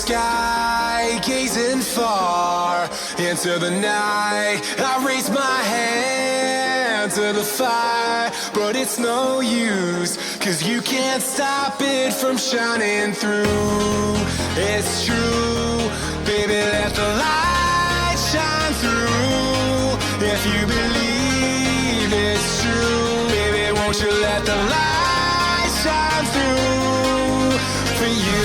sky, gazing far into the night. I raise my hand to the fire, but it's no use, 'cause you can't stop it from shining through. It's true, baby, let the light shine through. If you believe it's true, baby, won't you let the light shine through for you.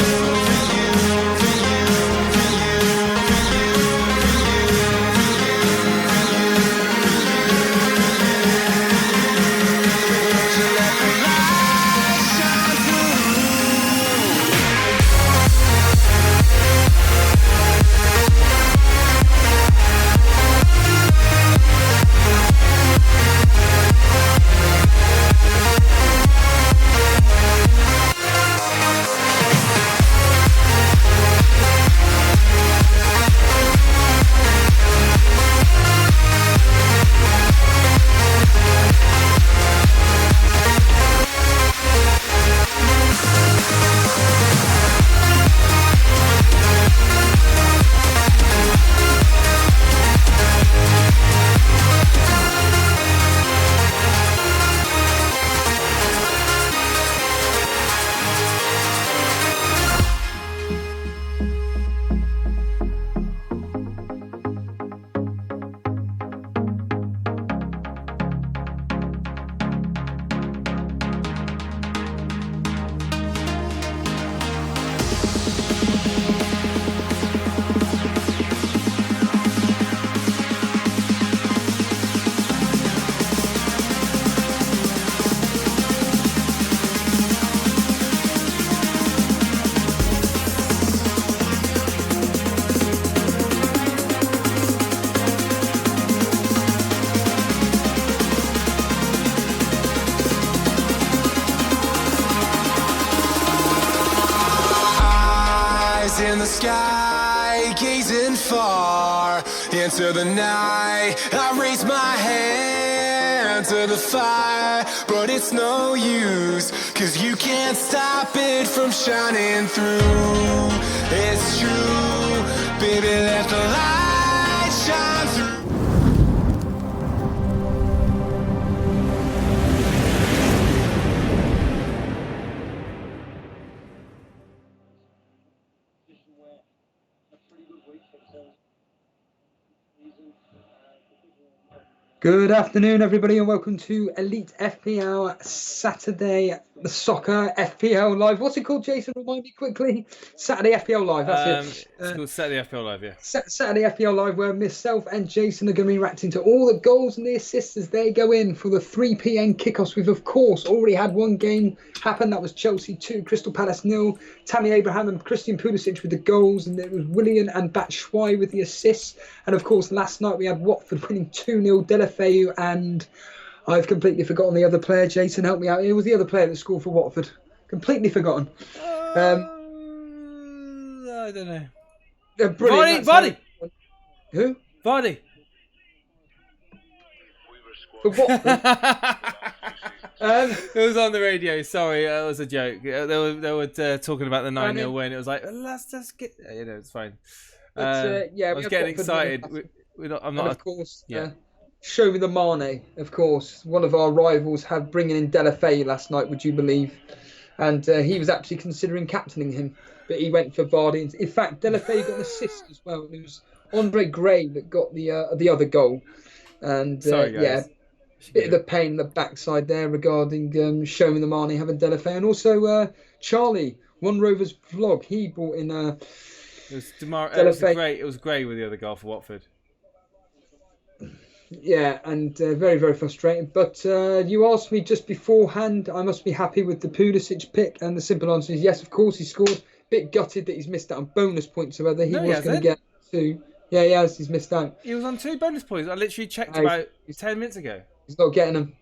In the sky, gazing far into the night. I raise my hand to the fire, but it's no use, 'cause you can't stop it from shining through. It's true, baby, let the light shine through. Good afternoon, everybody, and welcome to Elite FPL Saturday Soccer FPL Live. What's it called, Jason? Remind me quickly. Saturday FPL Live, that's it. It's called Saturday FPL Live, yeah. Saturday FPL Live, where myself and Jason are going to be reacting to all the goals and the assists as they go in for the 3 p.m. kickoffs. We've, of course, already had one game happen. That was Chelsea 2, Crystal Palace 0. Tammy Abraham and Christian Pulisic with the goals, and it was Willian and Batshuayi with the assists. And, of course, last night we had Watford winning 2-0, Delafeu, and I've completely forgotten the other player. Jason, help me out. It was the other player that scored for Watford. Completely forgotten. I don't know. Vardy! Who? Vardy. For Watford? It was on the radio. Sorry, that was a joke. They were talking about the 9-0 win. It was like, let's just get... You know, it's fine. Yeah, I was getting excited. I'm not... And of course... Show me the Mane, of course. One of our rivals have bringing in Delafeu last night, would you believe? And he was actually considering captaining him, but he went for Vardy. In fact, Delafeu got an assist as well. It was Andre Gray that got the other goal. And Sorry, guys. Yeah, bit of the pain in the backside there regarding Show me the Mane having Delafeu. And also Charlie, One Rovers vlog, he brought in It was Gray with the other goal for Watford. Yeah, and very, very frustrating. But you asked me just beforehand, I must be happy with the Pulisic pick, and the simple answer is yes, of course he scored. Bit gutted that he's missed out on bonus points, so whether he was going to get 2. Yeah, he has, he's missed out. He was on 2 bonus points. I literally checked about 10 minutes ago. He's not getting them.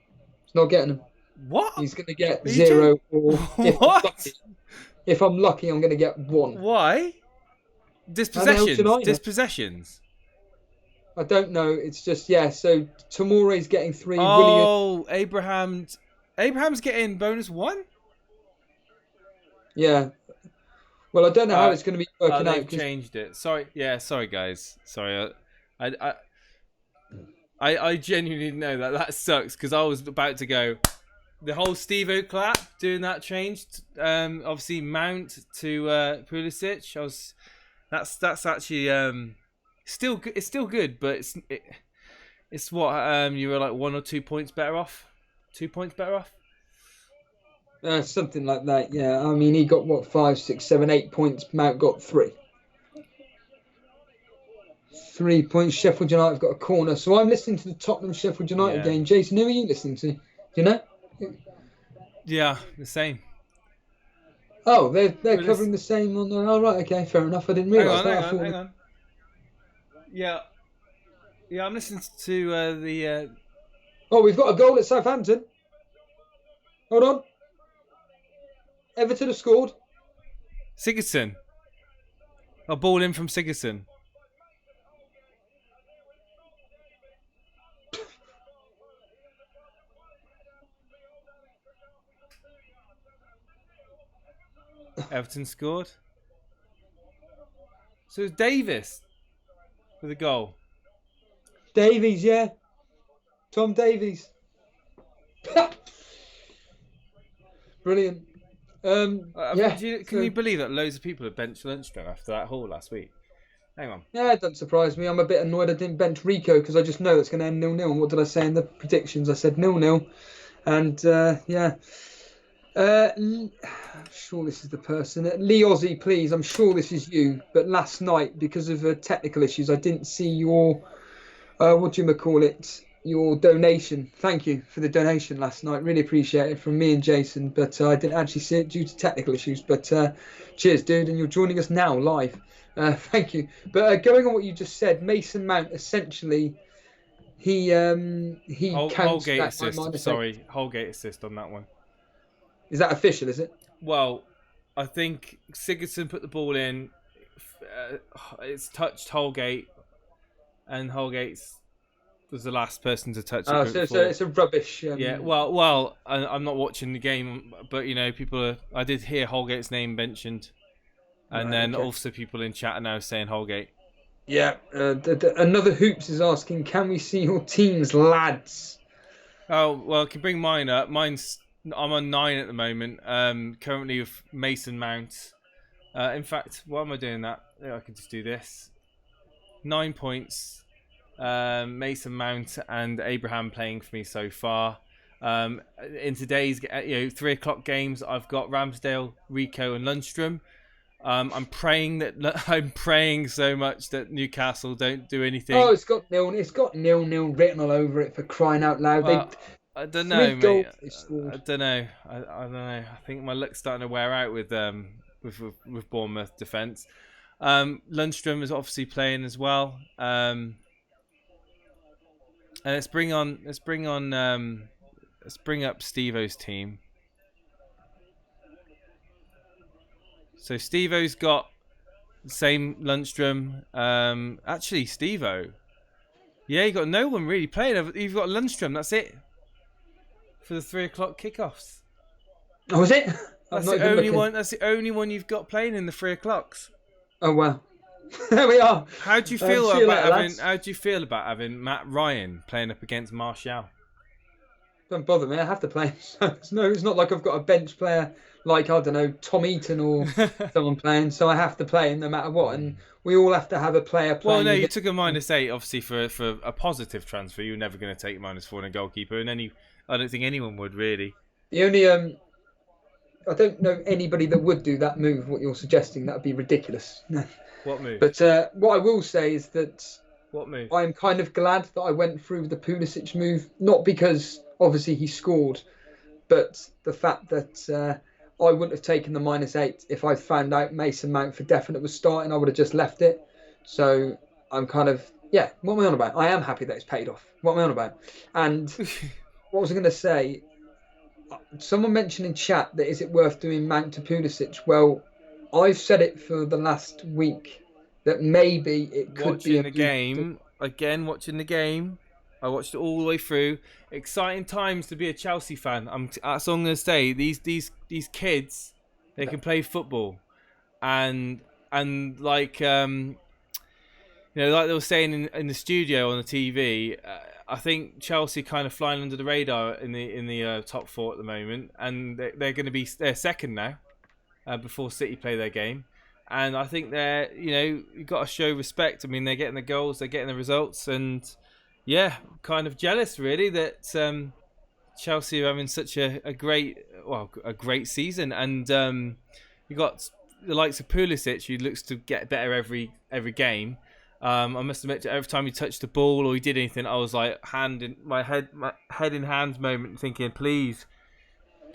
He's not getting them. What? He's going to get 0 or... If I'm lucky, I'm going to get 1. Why? Dispossessions. I don't know. It's just, yeah. So Tomore's getting 3. Oh, Abraham's getting bonus 1? Yeah. Well, I don't know how it's going to be working out. They've changed it. Sorry, guys. Sorry, I genuinely didn't know that. That sucks because I was about to go. The whole Steve-O clap doing that changed. Obviously, Mount to Pulisic. That's actually still it's still good, but it's what you were like 1 or 2 points better off. 2 points better off. Something like that. Yeah, I mean he got what 5, 6, 7, 8 points. Mount got 3. 3 points. Sheffield United got a corner. So I'm listening to the Tottenham Sheffield United game. Jason, who are you listening to? Do you know? Yeah, the same. Oh, they're covering the same on there. Oh, right, okay, fair enough. I didn't realise that. Hang on. Yeah, I'm listening to the... Oh, we've got a goal at Southampton. Hold on. Everton have scored. Sigurdsson. A ball in from Sigurdsson. Everton scored. So it's Davis with a goal. Davies, yeah. Tom Davies. Brilliant. Yeah. Can you believe that loads of people have benched Lundstrom after that haul last week? Hang on. Yeah, it doesn't surprise me. I'm a bit annoyed I didn't bench Rico because I just know it's going to end 0-0. And what did I say in the predictions? I said 0-0. And yeah. I'm sure this is the person. Lee Ozzy, please. I'm sure this is you. But last night, because of technical issues, I didn't see your, what do you call it? Your donation. Thank you for the donation last night. Really appreciate it from me and Jason. But I didn't actually see it due to technical issues. But cheers, dude. And you're joining us now live. Thank you. But going on what you just said, Mason Mount, essentially, he counts Holgate that assist. Sorry, Holgate assist on that one. Is that official, is it? Well, I think Sigurdsson put the ball in. It's touched Holgate, and Holgate was the last person to touch it. Oh, so it's a rubbish. Yeah, well, I'm not watching the game, but you know, I did hear Holgate's name mentioned, and then also people in chat are now saying Holgate. Yeah. Another Hoops is asking, can we see your teams, lads? Oh well, I can bring mine up. I'm on 9 at the moment. Currently with Mason Mount. In fact, why am I doing that? I can just do this. 9 points. Mason Mount and Abraham playing for me so far. In today's 3 o'clock games, I've got Ramsdale, Rico, and Lundstrom. I'm praying so much that Newcastle don't do anything. Oh, it's got 0-0 written all over it, for crying out loud. Well, I don't know, mate. I don't know. I don't know. I think my luck's starting to wear out with Bournemouth defence. Lundstrom is obviously playing as well. And let's bring up Steve-O's team. So Steve-O's got the same Lundstrom. Actually, Steve-O. Yeah, you got no one really playing. You've got Lundstrom. That's it. For the 3 o'clock kickoffs. Oh, is it? That's the only one. That's the only one you've got playing in the 3 o'clocks. Oh wow, there we are. How do you feel about having Matt Ryan playing up against Martial? Don't bother me. I have to play. It's not like I've got a bench player like, I don't know, Tom Eaton or someone playing. So I have to play him no matter what. And we all have to have a player playing. Well, no, you took a -8 obviously for a positive transfer. You're never going to take -4 in a goalkeeper, and I don't think anyone would really. The only I don't know anybody that would do that move. What you're suggesting, that would be ridiculous. What move? But what I will say is that what move? I'm kind of glad that I went through the Pulisic move, not because obviously he scored, but the fact that I wouldn't have taken the -8 if I found out Mason Mount for definite was starting. I would have just left it. So I'm kind of, what am I on about? I am happy that it's paid off. What am I on about? And what was I going to say? Someone mentioned in chat that is it worth doing Mount to Pulisic? Well, I've said it for the last week that maybe it could watching be the game. Watching the game. I watched it all the way through. Exciting times to be a Chelsea fan. That's all I'm going to say. These kids, they can play football. and like like they were saying in the studio on the TV, I think Chelsea kind of flying under the radar in the top 4 at the moment, and they're going to be second now before City play their game. And I think they're, you've got to show respect. I mean, they're getting the goals, they're getting the results, and kind of jealous really that Chelsea are having such a great season. And you got the likes of Pulisic, who looks to get better every game. I must admit, every time he touched the ball or he did anything, I was like my head in hands moment, thinking, please.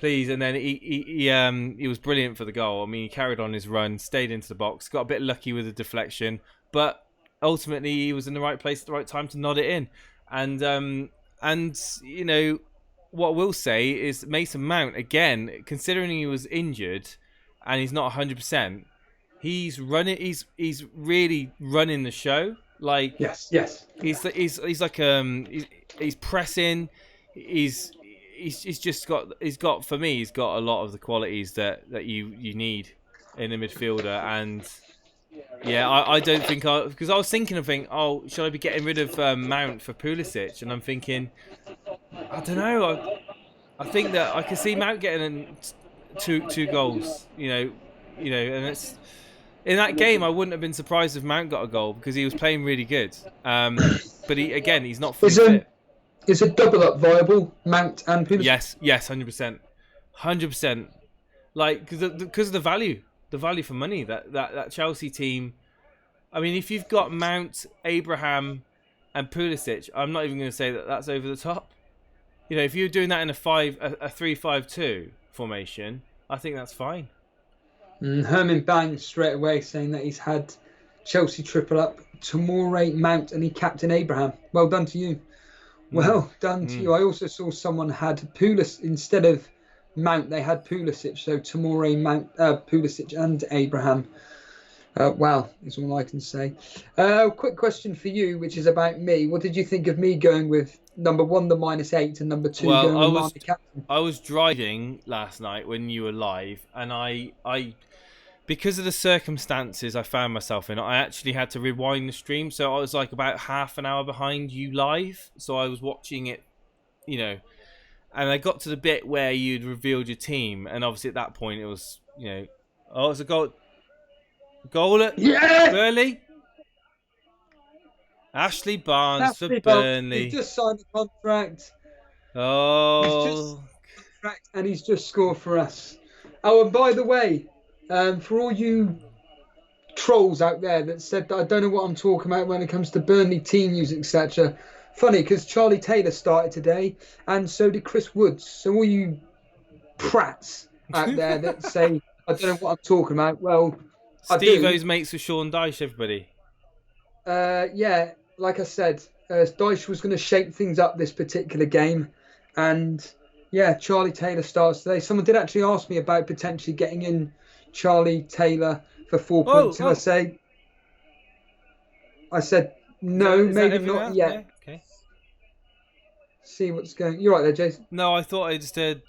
And then he was brilliant for the goal. I mean, he carried on his run, stayed into the box, got a bit lucky with the deflection, but ultimately he was in the right place at the right time to nod it in. And what I will say is Mason Mount, again, considering he was injured and he's not 100%, he's really running the show. Like, yes. He's pressing. He's got for me, he's got a lot of the qualities that you need in a midfielder. And I don't think because I was thinking should I be getting rid of Mount for Pulisic? And I'm thinking, I don't know. I think that I can see Mount getting two goals. And it's in that game. I wouldn't have been surprised if Mount got a goal because he was playing really good. But he's not fully fit. Is a double up viable, Mount and Pulisic? Yes, 100%. Like because of the value for money that Chelsea team. I mean, if you've got Mount, Abraham, and Pulisic, I'm not even going to say that that's over the top. If you're doing that in a 3-5-2 formation, I think that's fine. Herman Bang straight away saying that he's had Chelsea triple up, Tomori, Mount, and he captain Abraham. Well done to you. Well done to you. I also saw someone had Pulisic instead of Mount. They had Pulisic, so Tomori, Mount, Pulisic, and Abraham. Wow, is all I can say. Quick question for you, which is about me. What did you think of me going with number 1, the -8, and number 2 going with Marty captain? I was driving last night when you were live, and I because of the circumstances I found myself in, I actually had to rewind the stream. So I was like about half an hour behind you live. So I was watching it, and I got to the bit where you'd revealed your team. And obviously at that point it was, it's a goal at Burnley. Ashley Barnes for Burnley. He just signed a contract. And he's just scored for us. Oh, and by the way, for all you trolls out there that said that I don't know what I'm talking about when it comes to Burnley team news, etc. Funny, because Charlie Taylor started today, and so did Chris Woods. So all you prats out there that say I don't know what I'm talking about, well, Steve-O's mates with Sean Dyche, everybody. Like I said, Dyche was going to shake things up this particular game, and Charlie Taylor starts today. Someone did actually ask me about potentially getting in Charlie Taylor for 4.2. I said no, maybe not yet. Yeah, okay. See what's going. You're right there, Jason. No, I thought I just heard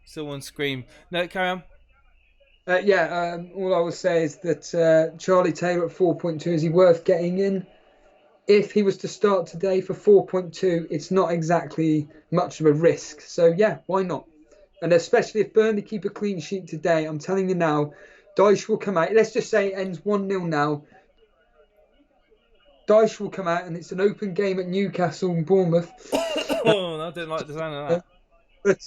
someone scream. No, carry on. All I will say is that Charlie Taylor at 4.2, is he worth getting in? If he was to start today for 4.2, it's not exactly much of a risk. So why not? And especially if Burnley keep a clean sheet today, I'm telling you now, Dyche will come out. Let's just say it ends 1-0 now. Dyche will come out and it's an open game at Newcastle and Bournemouth. I don't like the sound of that. But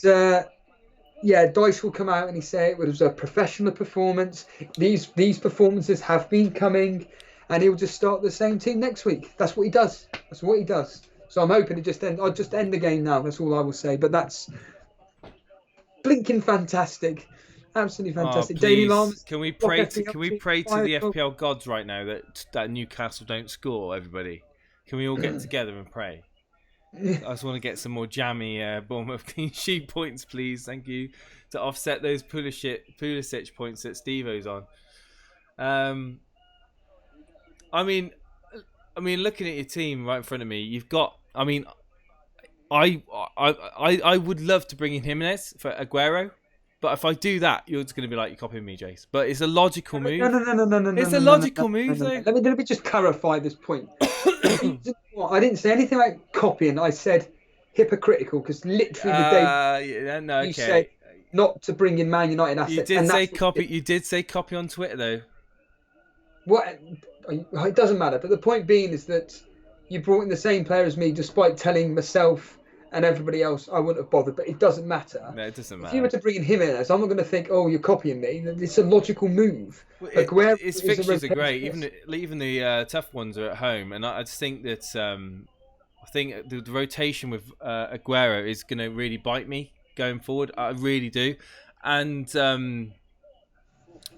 Dyche will come out and he say it was a professional performance. These performances have been coming, and he'll just start the same team next week. That's what he does. So I'm hoping I'll just end the game now. That's all I will say. But that's blinking fantastic. Absolutely fantastic. Daily Llamas. Can we pray to the FPL gods right now that Newcastle don't score, everybody? Can we all get together and pray? I just want to get some more jammy Bournemouth clean sheet points, please. Thank you. To offset those Pulisic points that Steve-O's on. I mean, looking at your team right in front of me, you've got. I would love to bring in Jimenez for Aguero, But if I do that, you're just going to be like, you're copying me, Jace. But it's a logical move. No. It's a logical move, though. Let me just clarify this point. I didn't say anything like copying. I said hypocritical because literally the day you said not to bring in Man United assets. You did say copy. You did say copy on Twitter, though. What? It doesn't matter. But the point being is that you brought in the same player as me, despite telling myself and everybody else I wouldn't have bothered. But it doesn't matter. No, it doesn't matter. If you were to bring in Jimenez, I'm not going to think, oh, you're copying me. It's a logical move. His fixtures are great. Even the tough ones are at home, and I just think that I think the rotation with Aguero is going to really bite me going forward. I really do, and.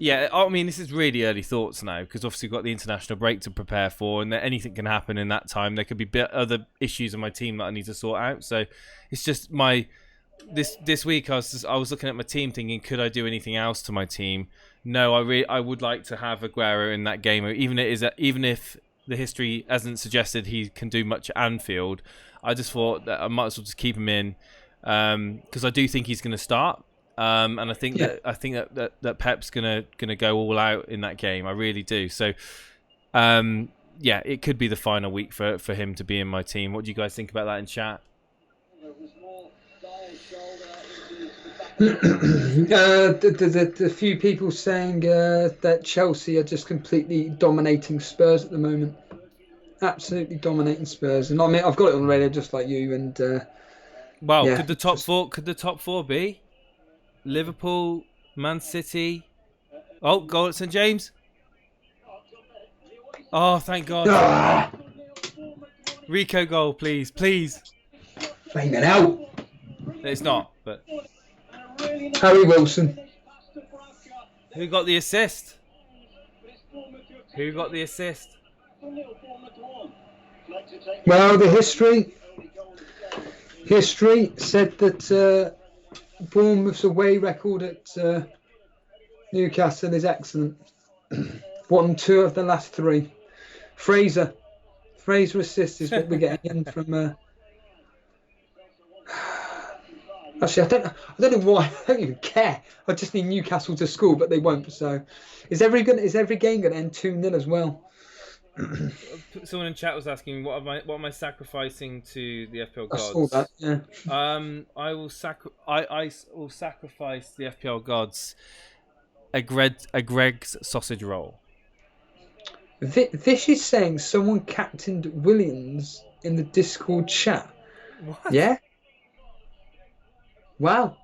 Yeah, I mean, this is really early thoughts now because obviously we've got the international break to prepare for, and anything can happen in that time. There could be other issues in my team that I need to sort out. So it's just this week I was looking at my team thinking, could I do anything else to my team? No, I would like to have Aguero in that game, even if the history hasn't suggested he can do much at Anfield. I just thought that I might as well just keep him in because I do think he's going to start. And I think that Pep's gonna go all out in that game. I really do. So, it could be the final week for him to be in my team. What do you guys think about that in chat? The few people saying that Chelsea are just completely dominating Spurs at the moment. Absolutely dominating Spurs, and I mean I've got it on the radio just like you. And could the top four be? Liverpool, Man City. Oh, goal at St James. Oh, thank God. Rico goal, please. Flame it out. It's not, but... Harry Wilson. Who got the assist? Well, the history said that... Bournemouth's away record at Newcastle is excellent. Won 2 of the last 3. Fraser assist is what we're getting in from. Actually, I don't know why. I don't even care. I just need Newcastle to score, but they won't. So, is every game going to end 2-0 as well? Someone in chat was asking, what am I sacrificing to the FPL gods? I saw that. Yeah. I will sacrifice the FPL gods a Greg's sausage roll. This is saying someone captained Williams in the Discord chat. What? Yeah. Wow.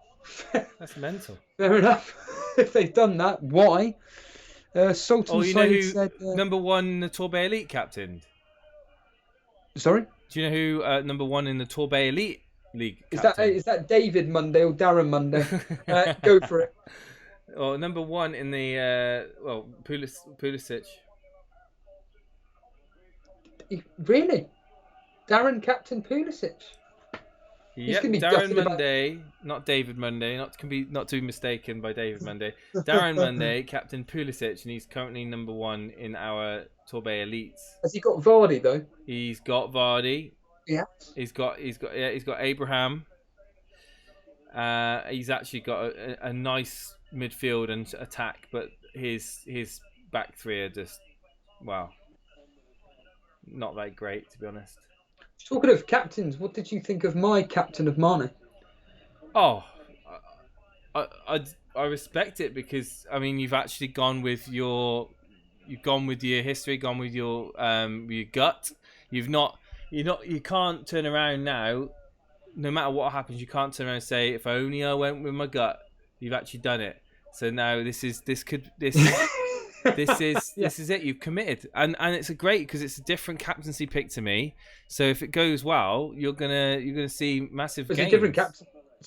That's mental. Fair enough. If they've done that, why? Sultan said number 1 in the Torbay Elite captained? Sorry? Do you know who number 1 in the Torbay Elite League captained? Is that David Monday or Darren Monday? Go for it. Or number 1 in the Pulisic. Really? Darren captain Pulisic? Yep, Darren Monday, not David Monday, not to be mistaken by David Monday. Darren Monday, Captain Pulisic, and he's currently number 1 in our Torbay Elites. Has he got Vardy though? He's got Vardy. Yeah. He's got Abraham. He's actually got a nice midfield and attack, but his back 3 are just not that great, to be honest. Talking of captains, what did you think of my captain of Mane? Oh, I respect it because I mean you've actually gone with your history, gone with your gut. You can't turn around now. No matter what happens, you can't turn around and say, if only I went with my gut. You've actually done it. So now this is it. You've committed, and it's a great because it's a different captaincy pick to me. So if it goes well, you're gonna see massive gains. It's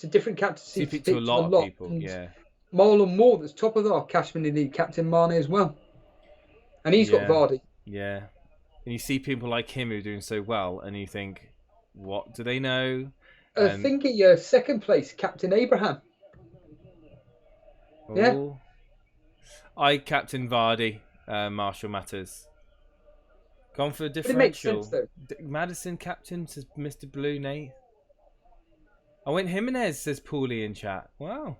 a different captaincy pick to a lot of people. Yeah, Marlon Moore, that's top of our Cashman Elite captain Mane as well, and he's got Vardy. Yeah, and you see people like him who are doing so well, and you think, what do they know? Second place captain Abraham. Oh. Yeah. I captain Vardy, Marshall Matters. Gone for a differential. It makes sense, though. Madison captain, says Mr. Blue Nate. I went Jimenez, says Paulie in chat. Wow.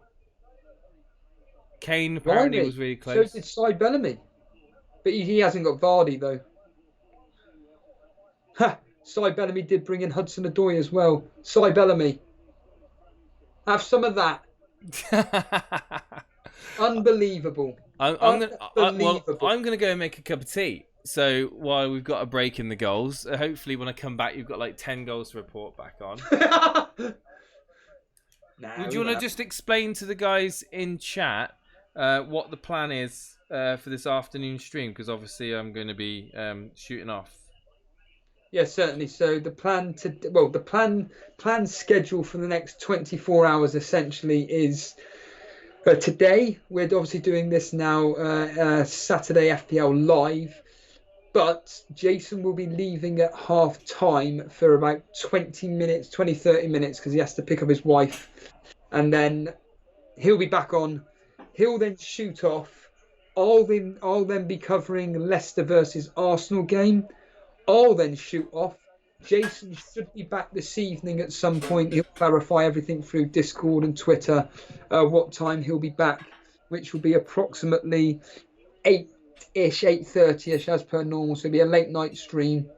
Kane apparently Blimey. was really So close. did Cy Bellamy. But he hasn't got Vardy, though. Ha! Cy Bellamy did bring in Hudson-Odoi as well. Cy Bellamy. Have some of that. Unbelievable. Well, Unbelievable. I'm gonna go and make a cup of tea. So while we've got a break in the goals, hopefully when I come back, you've got like 10 goals to report back on. Nah, Do you want to just explain to the guys in chat what the plan is for this afternoon stream? Because obviously I'm going to be shooting off. Yes, certainly. So the plan schedule for the next 24 hours essentially is today. We're obviously doing this now Saturday FPL live, but Jason will be leaving at half time for about 20 minutes, 30 minutes because he has to pick up his wife, and then he'll be back on. He'll then shoot off. I'll then be covering Leicester versus Arsenal game. I'll then shoot off. Jason should be back this evening at some point. He'll clarify everything through Discord and Twitter, what time he'll be back, which will be approximately 8-ish, 8:30-ish as per normal. So it'll be a late night stream.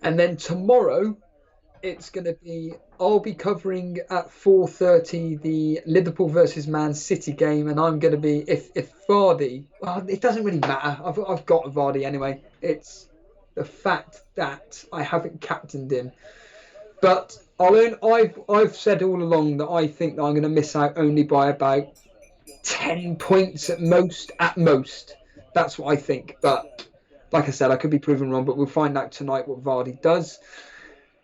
And then tomorrow, I'll be covering at 4:30 the Liverpool versus Man City game, and I'm going to be, if Vardy, well, it doesn't really matter. I've got Vardy anyway. It's the fact that I haven't captained him. But I've said all along that I think that I'm going to miss out only by about 10 points at most. At most, that's what I think. But like I said, I could be proven wrong. But we'll find out tonight what Vardy does.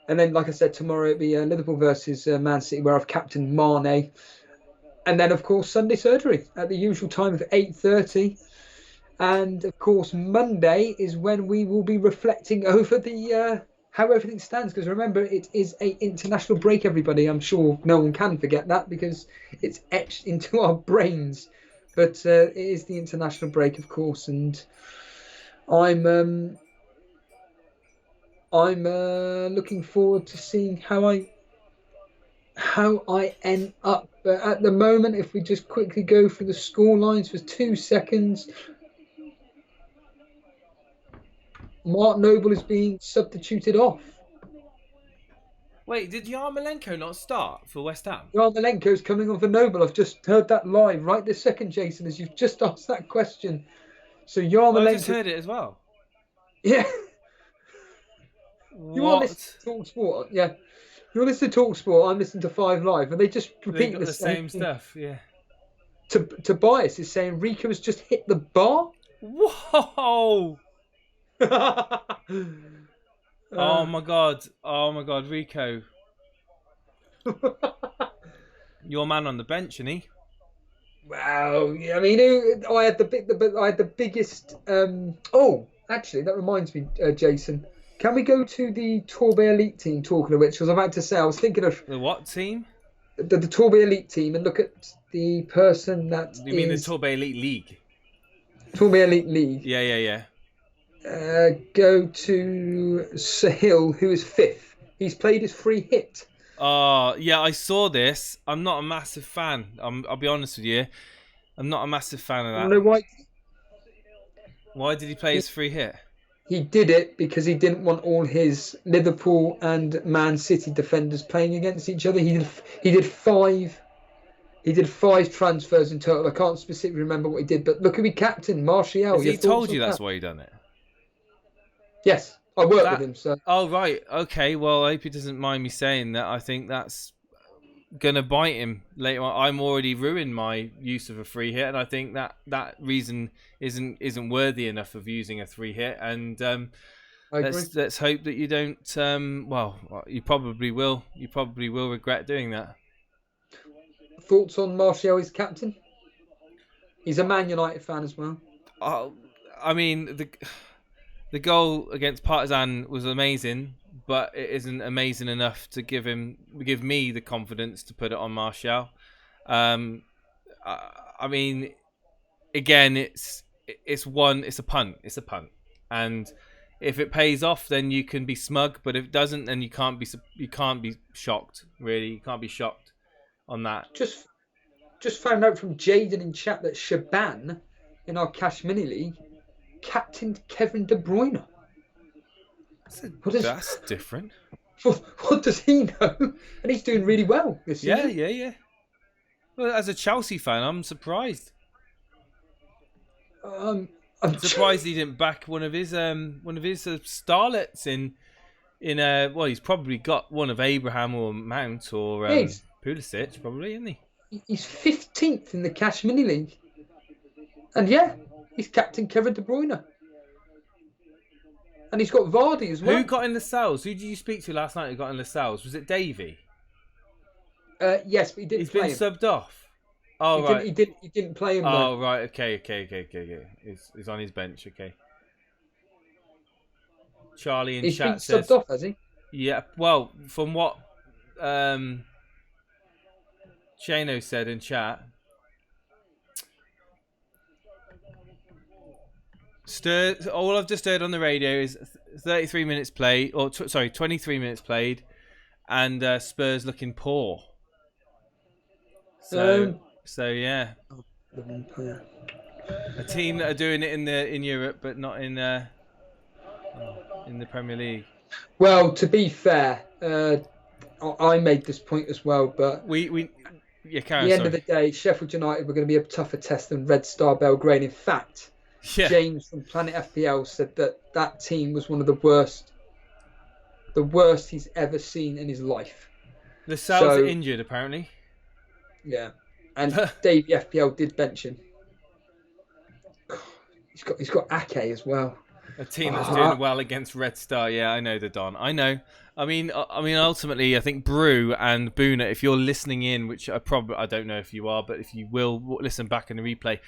And then, like I said, tomorrow it'll be Liverpool versus Man City, where I've captained Mane. And then, of course, Sunday surgery at the usual time of 8:30. And, of course, Monday is when we will be reflecting over the how everything stands. Because remember, it is an international break, everybody. I'm sure no one can forget that because it's etched into our brains. But it is the international break, of course. And I'm looking forward to seeing how I end up. But at the moment, if we just quickly go through the score lines for 2 seconds, Mark Noble is being substituted off. Wait, did Yarmolenko not start for West Ham? Yarmolenko's coming on for Noble. I've just heard that live right this second, Jason, as you've just asked that question. So Yarmolenko. I just heard it as well. Yeah. What? You are listening to Talk Sport, yeah. You're listening to Talk Sport. I'm listening to 5 Live, and they just repeat got the same stuff. Yeah. Tobias is saying Rico has just hit the bar. Whoa! Oh my god, Rico. Your man on the bench, isn't he? Wow. Yeah, I mean, I had the biggest. Oh, actually, that reminds me, Jason. Can we go to the Torbay Elite team? Talking of which, because I'm about to say, I was thinking of The what team? the Torbay Elite team, and look at the person that You mean the Torbay Elite League? Torbay Elite League. Yeah. Go to Sahil, who is 5th. He's played his free hit. Yeah, I saw this. I'm not a massive fan. I'll be honest with you. I'm not a massive fan of that. You know why? Why did he play his free hit? He did it because he didn't want all his Liverpool and Man City defenders playing against each other. He did 5 transfers in total. I can't specifically remember what he did, but look who he captained, Martial. Has he told you that's why he done it? Yes, I worked with him. So. Oh right, okay. Well, I hope he doesn't mind me saying that. I think that's gonna bite him later on. I'm already ruined my use of a free hit, and I think that reason isn't worthy enough of using a free hit. And let's hope that you don't. Well, you probably will. You probably will regret doing that. Thoughts on Martial as captain? He's a Man United fan as well. I mean the goal against Partizan was amazing, but it isn't amazing enough to give me the confidence to put it on Martial. I mean, again, it's a punt, and if it pays off, then you can be smug. But if it doesn't, then you can't be shocked. Really, you can't be shocked on that. Just just found out from Jaden in chat that Shaban in our Cash Mini League captained Kevin De Bruyne. That's different. What does he know? And he's doing really well this season. Yeah. Well, as a Chelsea fan, I'm surprised. I'm surprised he didn't back one of his starlets in well, he's probably got one of Abraham or Mount or Pulisic, probably, isn't he? He's 15th in the Cash Mini League. And yeah, he's captain Kevin De Bruyne. And he's got Vardy as well. Who got in Lascelles? Who did you speak to last night who got in Lascelles? Was it Davey? Yes, but he didn't play him. He's been subbed off. Oh, right. He didn't play him, though. Oh, right. Okay. He's on his bench, okay. Charlie in chat says... He's been subbed off, has he? Yeah, well, from what Chano said in chat... all I've just heard on the radio is 33 minutes played, or 23 minutes played, and Spurs looking poor. So yeah, a team that are doing it in Europe, but not in the Premier League. Well, to be fair, I made this point as well, but at the end of the day, Sheffield United were going to be a tougher test than Red Star Belgrade. In fact. Yeah. James from Planet FPL said that team was one of the worst he's ever seen in his life. Lascelles are injured, apparently. Yeah, and Davey FPL did bench him. He's got Ake as well. A team that's doing well against Red Star. Yeah, I know the Don. I know. I mean, ultimately, I think Brew and Boona, if you're listening in, which I don't know if you are, but if you will listen back in the replay.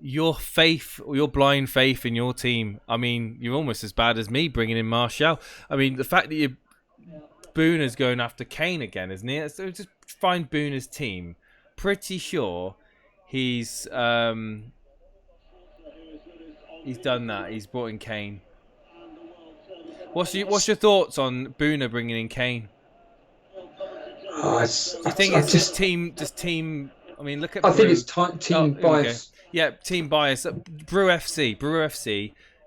Your faith, or your blind faith in your team, I mean, you're almost as bad as me bringing in Martial. I mean, the fact that Booner's going after Kane again, isn't he? So just find Booner's team. Pretty sure he's done that. He's brought in Kane. What's your thoughts on Booner bringing in Kane? Do you think it's just team? I mean, look at. I think it's team bias. Okay. Yeah, team bias. Brew FC,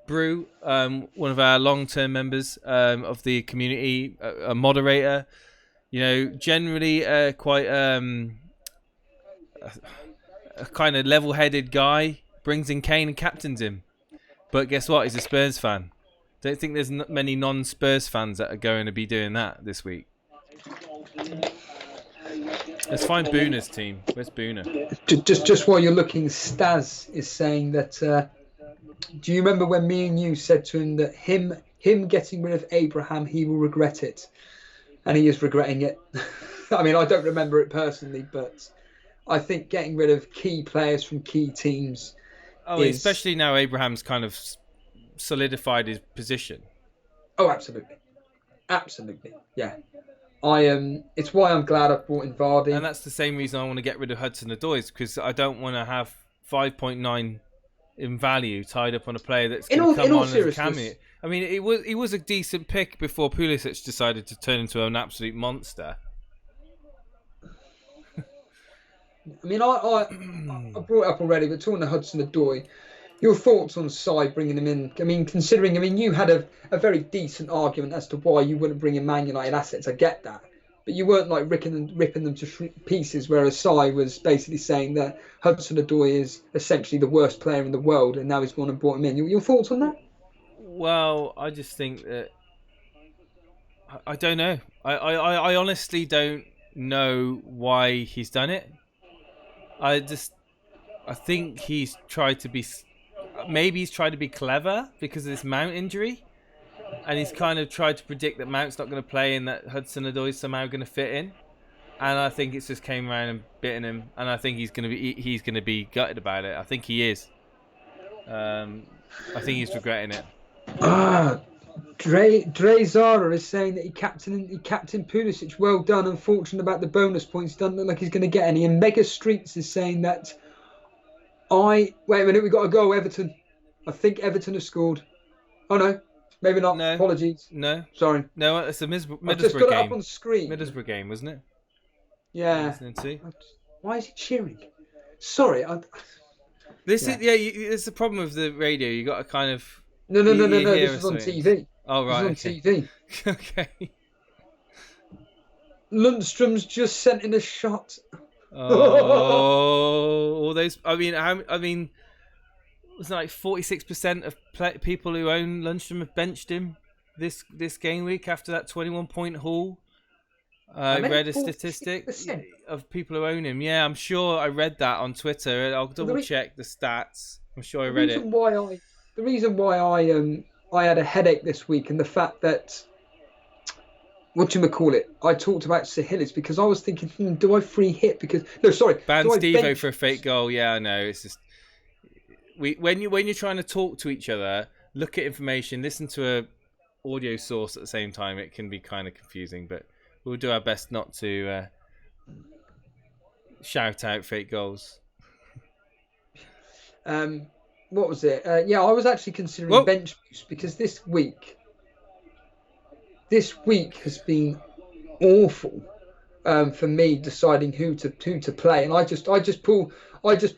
Brew, one of our long-term members of the community, a moderator. You know, generally quite a kind of level-headed guy. Brings in Kane and captains him. But guess what? He's a Spurs fan. Don't think there's many non-Spurs fans that are going to be doing that this week. Let's find Booner's team. Where's Booner? Just while you're looking, Staz is saying that. Do you remember when me and you said to him that him getting rid of Abraham, he will regret it, and he is regretting it. I mean, I don't remember it personally, but I think getting rid of key players from key teams. Oh, especially now Abraham's kind of solidified his position. Oh, absolutely, yeah. It's why I'm glad I brought in Vardy. And that's the same reason I want to get rid of Hudson-Odoi, because I don't want to have 5.9 in value tied up on a player that's going to come on as a cameo. I mean, he was a decent pick before Pulisic decided to turn into an absolute monster. I mean, I brought it up already, but talking to Hudson-Odoi, your thoughts on Sai bringing him in? I mean, considering, you had a very decent argument as to why you wouldn't bring in Man United assets. I get that. But you weren't like ripping them to pieces, whereas Sai was basically saying that Hudson-Odoi is essentially the worst player in the world, and now he's gone and brought him in. Your thoughts on that? Well, I just think that... I don't know. I honestly don't know why he's done it. I think he's tried to be... Maybe he's tried to be clever because of this Mount injury, and he's kind of tried to predict that Mount's not going to play and that Hudson-Odoi is somehow going to fit in. And I think it's just came around and bitten him, and I think he's going to be gutted about it. I think he is. I think he's regretting it. Dre Zara is saying that he captained Pulisic. Well done. Unfortunate about the bonus points. Doesn't look like he's going to get any. And Mega Streets is saying that wait a minute, we got a goal, Everton. I think Everton have scored. Oh no, maybe not. No. Apologies. No. Sorry. No, it's a Middlesbrough I've just got game. It up on screen. Middlesbrough game, wasn't it? Yeah. Why is he cheering? Sorry, This is it's the problem with the radio. You got to kind of no. you This hear was us on something. TV. Oh right, This was okay. on TV. Okay. Lundstrom's just sent in a shot. Oh, all those. I mean, was it like 46% of people who own Lundstrom have benched him this game week after that 21-point haul. I read a statistic of people who own him. Yeah, I'm sure I read that on Twitter. I'll double check the stats. I'm sure I read it. The reason why I had a headache this week, and the fact that I talked about Sahil is because I was thinking, do I free hit? Ban Stevo for a fake goal. Yeah, I know. It's just when you're trying to talk to each other, look at information, listen to a audio source at the same time. It can be kind of confusing, but we'll do our best not to shout out fake goals. What was it? I was actually considering bench boost because this week has been awful for me deciding who to play, and I just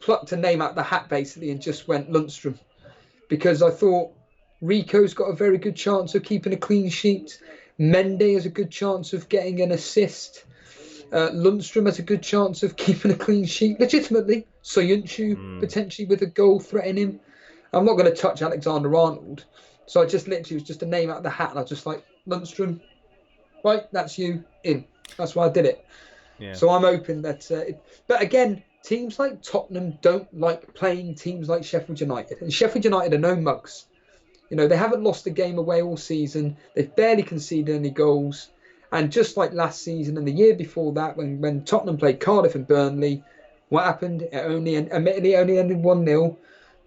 plucked a name out of the hat basically and just went Lundstrom because I thought Rico's got a very good chance of keeping a clean sheet. Mendy has a good chance of getting an assist. Lundstrom has a good chance of keeping a clean sheet, legitimately. Soyuncu potentially with a goal threatening him. I'm not going to touch Alexander-Arnold, so I just literally was just a name out of the hat, and I just like Lundstrom. Right, that's you in. That's why I did it. Yeah. So I'm hoping that. But again, teams like Tottenham don't like playing teams like Sheffield United, and Sheffield United are no mugs. You know, they haven't lost a game away all season. They've barely conceded any goals. And just like last season and the year before that, when Tottenham played Cardiff and Burnley, what happened? It admittedly only ended 1-0.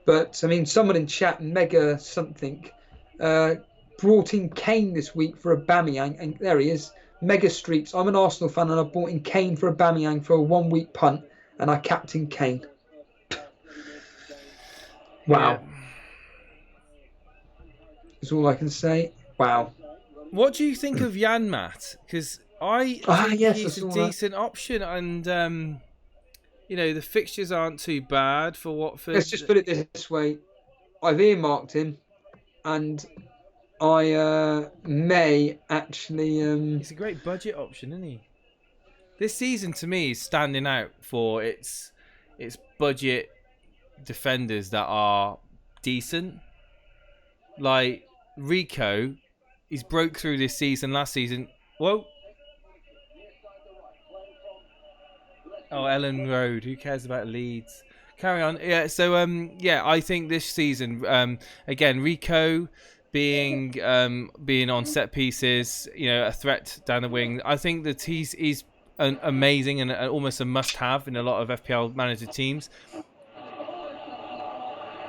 But, I mean, someone in chat, Mega something, brought in Kane this week for Aubameyang. And there he is, Mega Streets. I'm an Arsenal fan and I bought in Kane for Aubameyang for a 1-week punt. And I captained Kane. Wow. Yeah. That's all I can say. Wow. What do you think of Janmat? Because I think he's a decent option, and the fixtures aren't too bad for Watford. Let's just put it this way: I've earmarked him, and I may actually. He's a great budget option, isn't he? This season, to me, is standing out for its budget defenders that are decent, like Rico. He's broke through this season. Last season, whoa! Oh, Ellen Road. Who cares about Leeds? Carry on. Yeah. So, I think this season, again, Rico being on set pieces, a threat down the wing. I think that he's amazing and almost a must-have in a lot of FPL manager teams.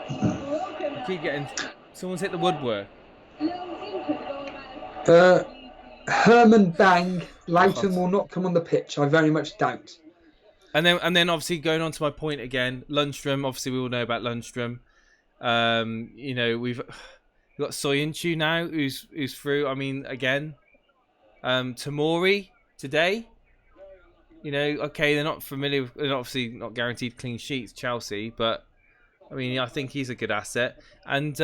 I keep getting someone's hit the woodwork. Herman Bang, Loughton will not come on the pitch. I very much doubt. And then obviously going on to my point again, Lundstrom. Obviously, we all know about Lundstrom. We've got Soyuncu now, who's through. I mean, again, Tamori today. Okay, they're not familiar with, they're obviously not guaranteed clean sheets, Chelsea, but I mean, I think he's a good asset. And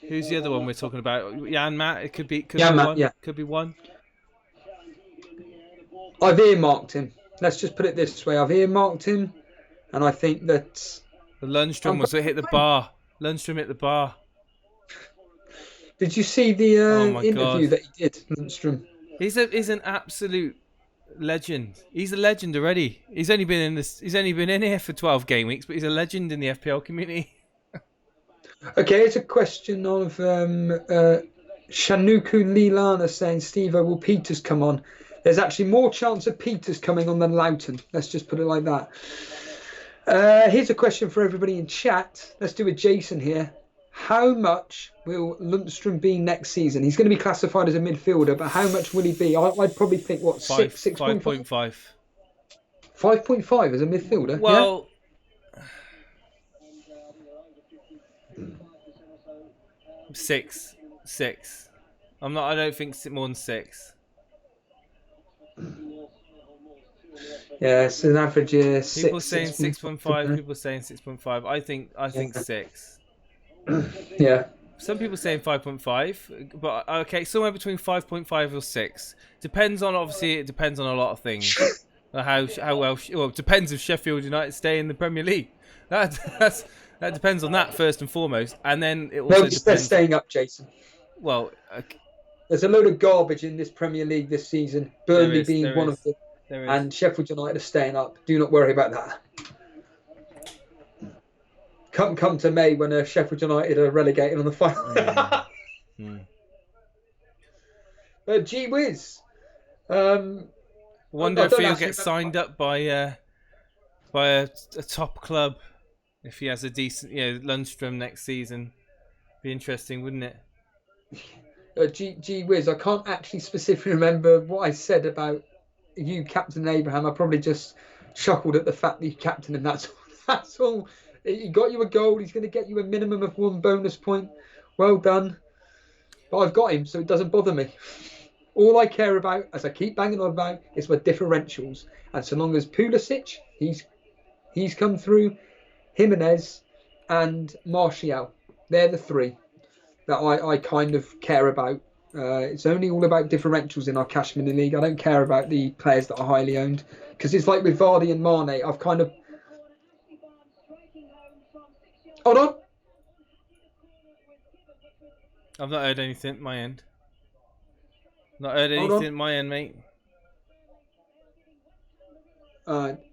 who's the other one we're talking about? Janmat. It could be one. Yeah. Could be one. I've earmarked him. Let's just put it this way: I've earmarked him, and I think that the Lundstrom was hit the bar. Lundstrom hit the bar. Did you see the interview that he did, Lundstrom? He's an absolute legend. He's a legend already. He's only been in here for 12 game weeks, but he's a legend in the FPL community. Okay, it's a question of Shanuku Lilana saying, Steve-O, will Peters come on? There's actually more chance of Peters coming on than Loughton. Let's just put it like that. Here's a question for everybody in chat. Let's do a Jason here. How much will Lundstrom be next season? He's going to be classified as a midfielder, but how much will he be? I'd probably think, 6.5? 5.5 as a midfielder? Well... Yeah? 6. I don't think more than 6. Yeah, it's an average People 6, saying 6.5. 6.5. People saying 6.5. I think 6. Yeah. Some people saying 5.5, but okay, somewhere between 5.5 or 6. Depends on obviously. It depends on a lot of things. How well. Well, it depends if Sheffield United stay in the Premier League. That depends on that first and foremost, and then it also They're depends. staying up, Jason. Well, There's a load of garbage in this Premier League this season. Burnley being one of them, and Sheffield United are staying up. Do not worry about that. Come to May when Sheffield United are relegated on the final. Gee whiz. Wonder if he'll get signed up by a top club if he has a decent, Lundstrom next season. Be interesting, wouldn't it? Gee whiz, I can't actually specifically remember what I said about you, Captain Abraham. I probably just chuckled at the fact that you captained him. That's all. He got you a goal. He's going to get you a minimum of 1 bonus point. Well done. But I've got him, so it doesn't bother me. All I care about, as I keep banging on about, is my differentials. And so long as Pulisic, he's come through, Jimenez and Martial, they're the 3 that I kind of care about. It's only all about differentials in our Cash Mini League. I don't care about the players that are highly owned. Because it's like with Vardy and Mane, I've kind of... Hold on. I've not heard anything at my end. Not heard anything at my end, mate.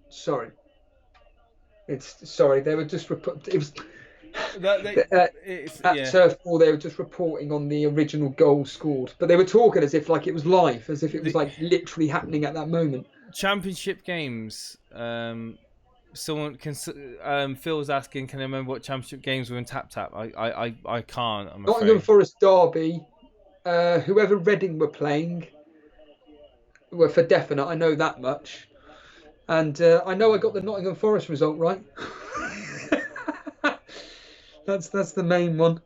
Sorry. Sorry. They were just it was at Turf 4. They were just reporting on the original goal scored, but they were talking as if like it was live, as if it was like literally happening at that moment. Championship games. Someone can. Phil was asking, can I remember what championship games were in Tap Tap? I can't. I'm afraid. Nottingham Forest derby. Whoever Reading were playing were for definite. I know that much, and I know I got the Nottingham Forest result right. That's the main one.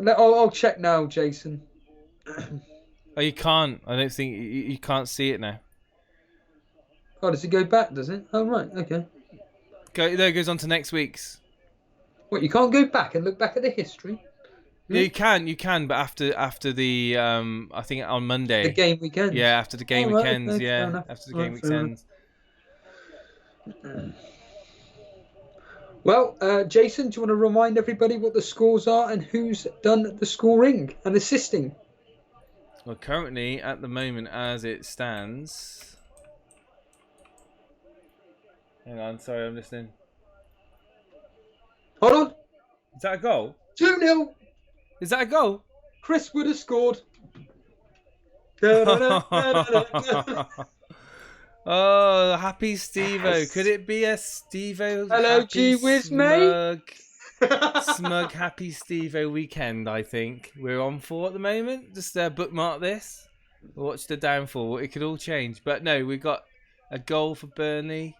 I'll check now, Jason. Oh, you can't. I don't think you can't see it now. Oh, does it go back? Does it? Oh, right. Okay. There it goes on to next week's. What, you can't go back and look back at the history? Yeah, you can, but after the I think on Monday. The game weekend. Yeah, after the game weekends. Okay, yeah, after the game weekends. Well, Jason, do you want to remind everybody what the scores are and who's done the scoring and assisting? Well, currently at the moment, as it stands. Hang on, sorry, I'm listening. Hold on. Is that a goal? 2-0. Is that a goal? Chris would have scored. Oh, happy Steve-O. Yes. Could it be a Steve-O? Hello, gee whiz, mate. Smug happy Steve-O weekend, I think. We're on for at the moment. Just bookmark this. Watch the downfall. It could all change. But no, we got a goal for Burnley.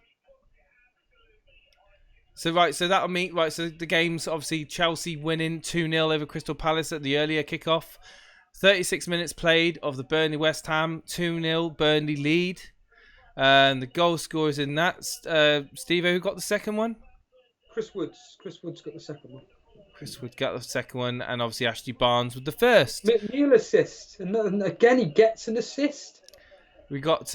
So that'll mean so the game's obviously Chelsea winning 2-0 over Crystal Palace at the earlier kickoff. 36 minutes played of the Burnley West Ham 2-0 Burnley lead. And the goal scorers in that Steve, who got the second one? Chris Woods got the second one. Chris Woods got the second one, and obviously Ashley Barnes with the first. McNeil assist, and again he gets an assist. We got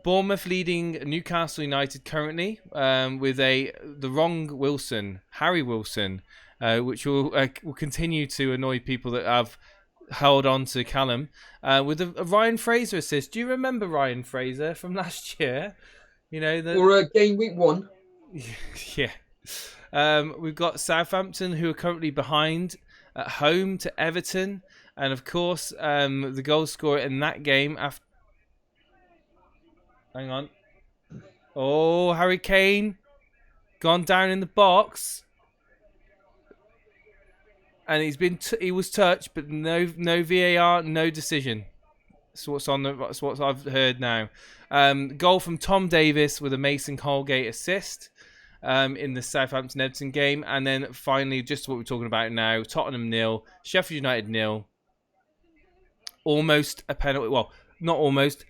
Bournemouth leading Newcastle United currently with the wrong Wilson, Harry Wilson, which will continue to annoy people that have held on to Callum with a Ryan Fraser assist. Do you remember Ryan Fraser from last year? You know, or game week 1. Yeah. We've got Southampton, who are currently behind at home to Everton, and of course the goal scorer in that game after. Hang on. Oh, Harry Kane gone down in the box, and he was touched, but no VAR, no decision. That's what I've heard now. Goal from Tom Davis with a Mason Holgate assist in the Southampton Everton game, and then finally, just what we're talking about now: Tottenham 0, Sheffield United 0. Almost a penalty. Well, not almost.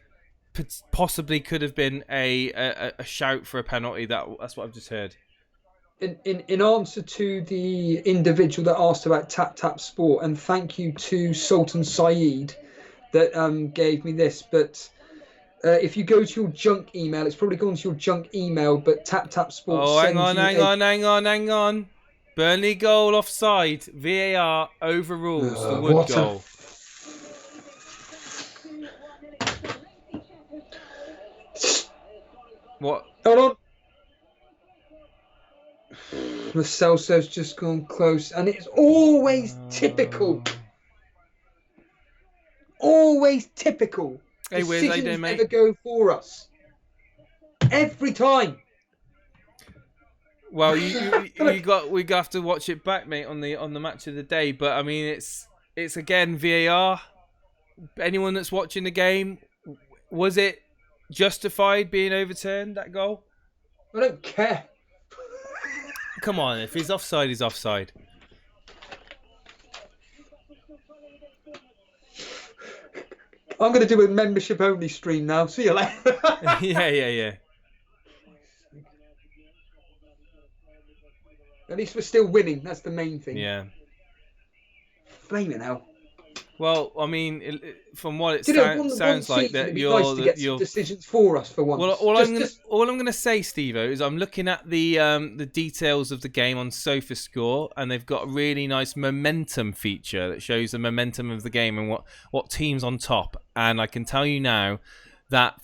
possibly could have been a shout for a penalty. That's what I've just heard. In answer to the individual that asked about Tap Sport, and thank you to Sultan Saeed that gave me this, but if you go to your junk email, it's probably gone to your junk email, but Tap Sport hang on. Burnley goal offside. VAR overrules the Wood goal. What? Hold on. Lo Celso's just gone close, and it's always typical. Always typical. Hey, Wiz, how you doing, mate? Never go for us. Every time. Well, we have to watch it back, mate, on the match of the day. But I mean, it's again VAR. Anyone that's watching the game, was it justified being overturned, that goal? I don't care. Come on, if he's offside, he's offside. I'm going to do a membership only stream now. See you later. Yeah. At least we're still winning. That's the main thing. Yeah. Flaming hell. Well, I mean, from what it sounds like, that you're nice to get some decisions for us for once. Well, all I'm gonna say, Steve-O, is I'm looking at the details of the game on SofaScore, and they've got a really nice momentum feature that shows the momentum of the game and what team's on top. And I can tell you now that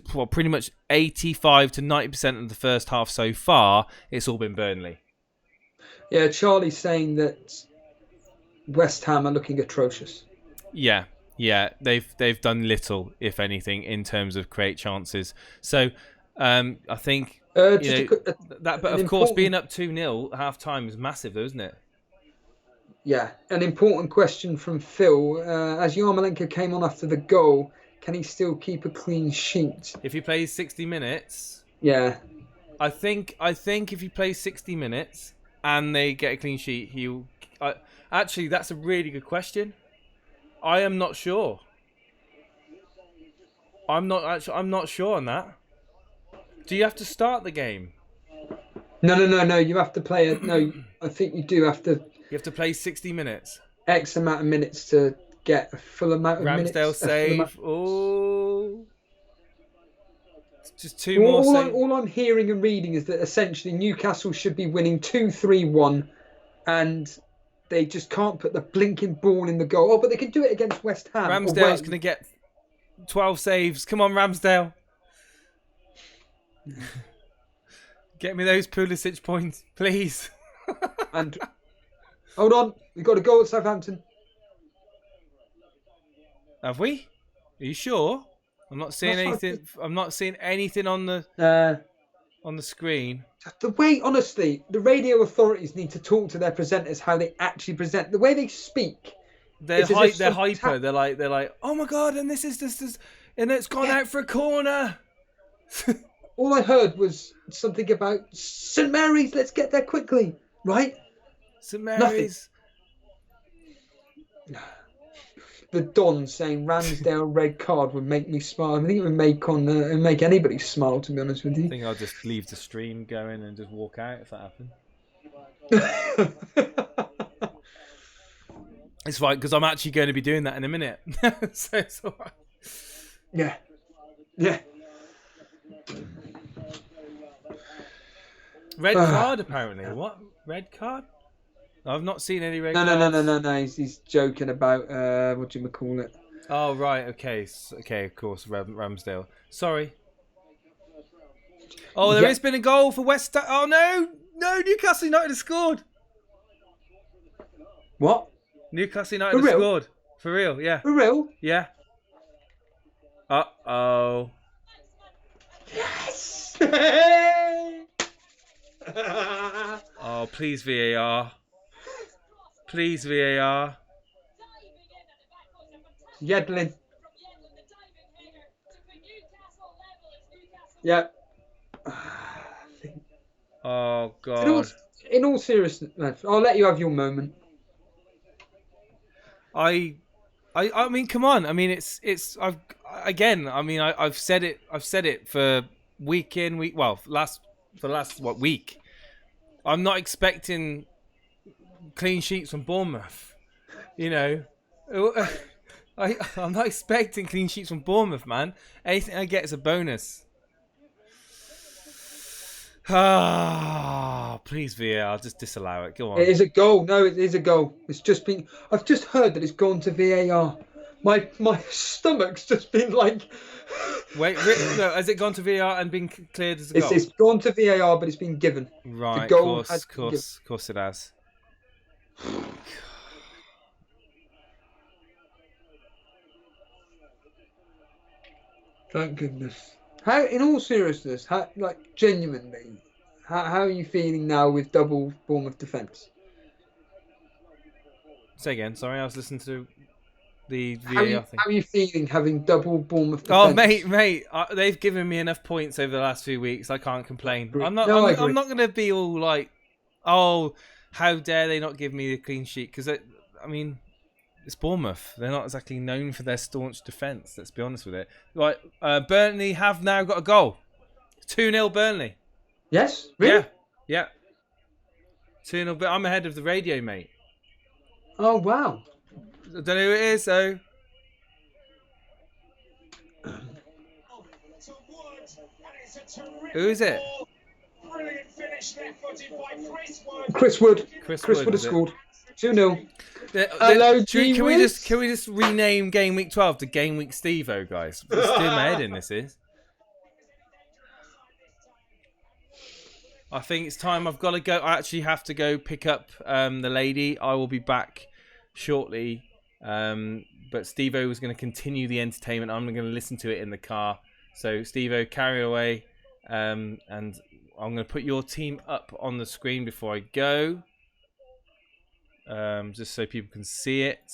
for pretty much 85 to 90% of the first half so far, it's all been Burnley. Yeah, Charlie's saying that West Ham are looking atrocious. Yeah, they've done little, if anything, in terms of create chances. So I think but of course, being up 2-0 at half time is massive, though, isn't it? Yeah, an important question from Phil. As Yarmolenko came on after the goal, can he still keep a clean sheet? If he plays 60 minutes, yeah, I think if he plays 60 minutes and they get a clean sheet, he'll. Actually, that's a really good question. I am not sure. I'm not sure on that. Do you have to start the game? No. You have to play it. No, I think you do have to. You have to play 60 minutes. X amount of minutes to get a full amount of minutes. Ramsdale save. Oh. Just two more saves. All I'm hearing and reading is that essentially Newcastle should be winning 2-3-1, and they just can't put the blinking ball in the goal. Oh, but they can do it against West Ham. Ramsdale's going to get 12 saves. Come on, Ramsdale. Get me those Pulisic points, please. And hold on, we've got a goal at Southampton. Have we? Are you sure? I'm not seeing anything. I'm not seeing anything on the screen. The way, honestly, the radio authorities need to talk to their presenters how they actually present. The way they speak. They're hyper. They're like, oh my god, and this is, and it's gone out for a corner. All I heard was something about St Mary's. Let's get there quickly, right? St Mary's. Nothing. The Don saying Ramsdale red card would make me smile. I think it would make anybody smile, to be honest with you. I think I'll just leave the stream going and just walk out if that happens. It's fine, because I'm actually going to be doing that in a minute. So it's all right. Yeah. Red card, apparently. What? Red card? I've not seen any red cards. No. He's joking about what do you call it? Oh right, okay, of course, Ramsdale. Sorry. Oh, there has been a goal for West Ham. Oh no, Newcastle United has scored. What? Newcastle United have scored for real, yeah. For real? Yeah. Oh. Yes. Oh, please VAR. Please, VAR. Yedlin. Yeah. Oh, God. In all seriousness, I'll let you have your moment. I mean, come on. I mean, again, I mean, I've said it. I've said it for week in, week for the last week. I'm not expecting clean sheets from Bournemouth. You know, I'm not expecting clean sheets from Bournemouth, man. Anything I get is a bonus. Ah, please, VAR, I'll just disallow it. Go on. It is a goal. No, it is a goal. It's just been. I've just heard that it's gone to VAR. My stomach's just been like. Wait, no, has it gone to VAR and been cleared as a goal? It's gone to VAR, but it's been given. Right, the goal of course it has. Thank goodness. How, in all seriousness, genuinely, how are you feeling now with double Bournemouth defence? Say again. Sorry, I was listening to the VAR thing. How are you feeling having double Bournemouth defence? Oh, mate, they've given me enough points over the last few weeks. I can't complain. I'm not going to be all like, oh, how dare they not give me the clean sheet? Because I mean, it's Bournemouth. They're not exactly known for their staunch defence. Let's be honest with it. Right, Burnley have now got a goal. 2-0 Burnley. Yes, really? Yeah. 2-0. But I'm ahead of the radio, mate. Oh wow. I don't know who it is, though. Who is it? Chris Wood. Chris Wood has scored. 2-0. Hello, can we just rename Game Week 12 to Game Week Steve-O, guys? Let's do my head in this is. I think it's time. I've got to go. I actually have to go pick up the lady. I will be back shortly. But Steve-O was going to continue the entertainment. I'm going to listen to it in the car. So Steve-O, carry away. And I'm going to put your team up on the screen before I go. Just so people can see it.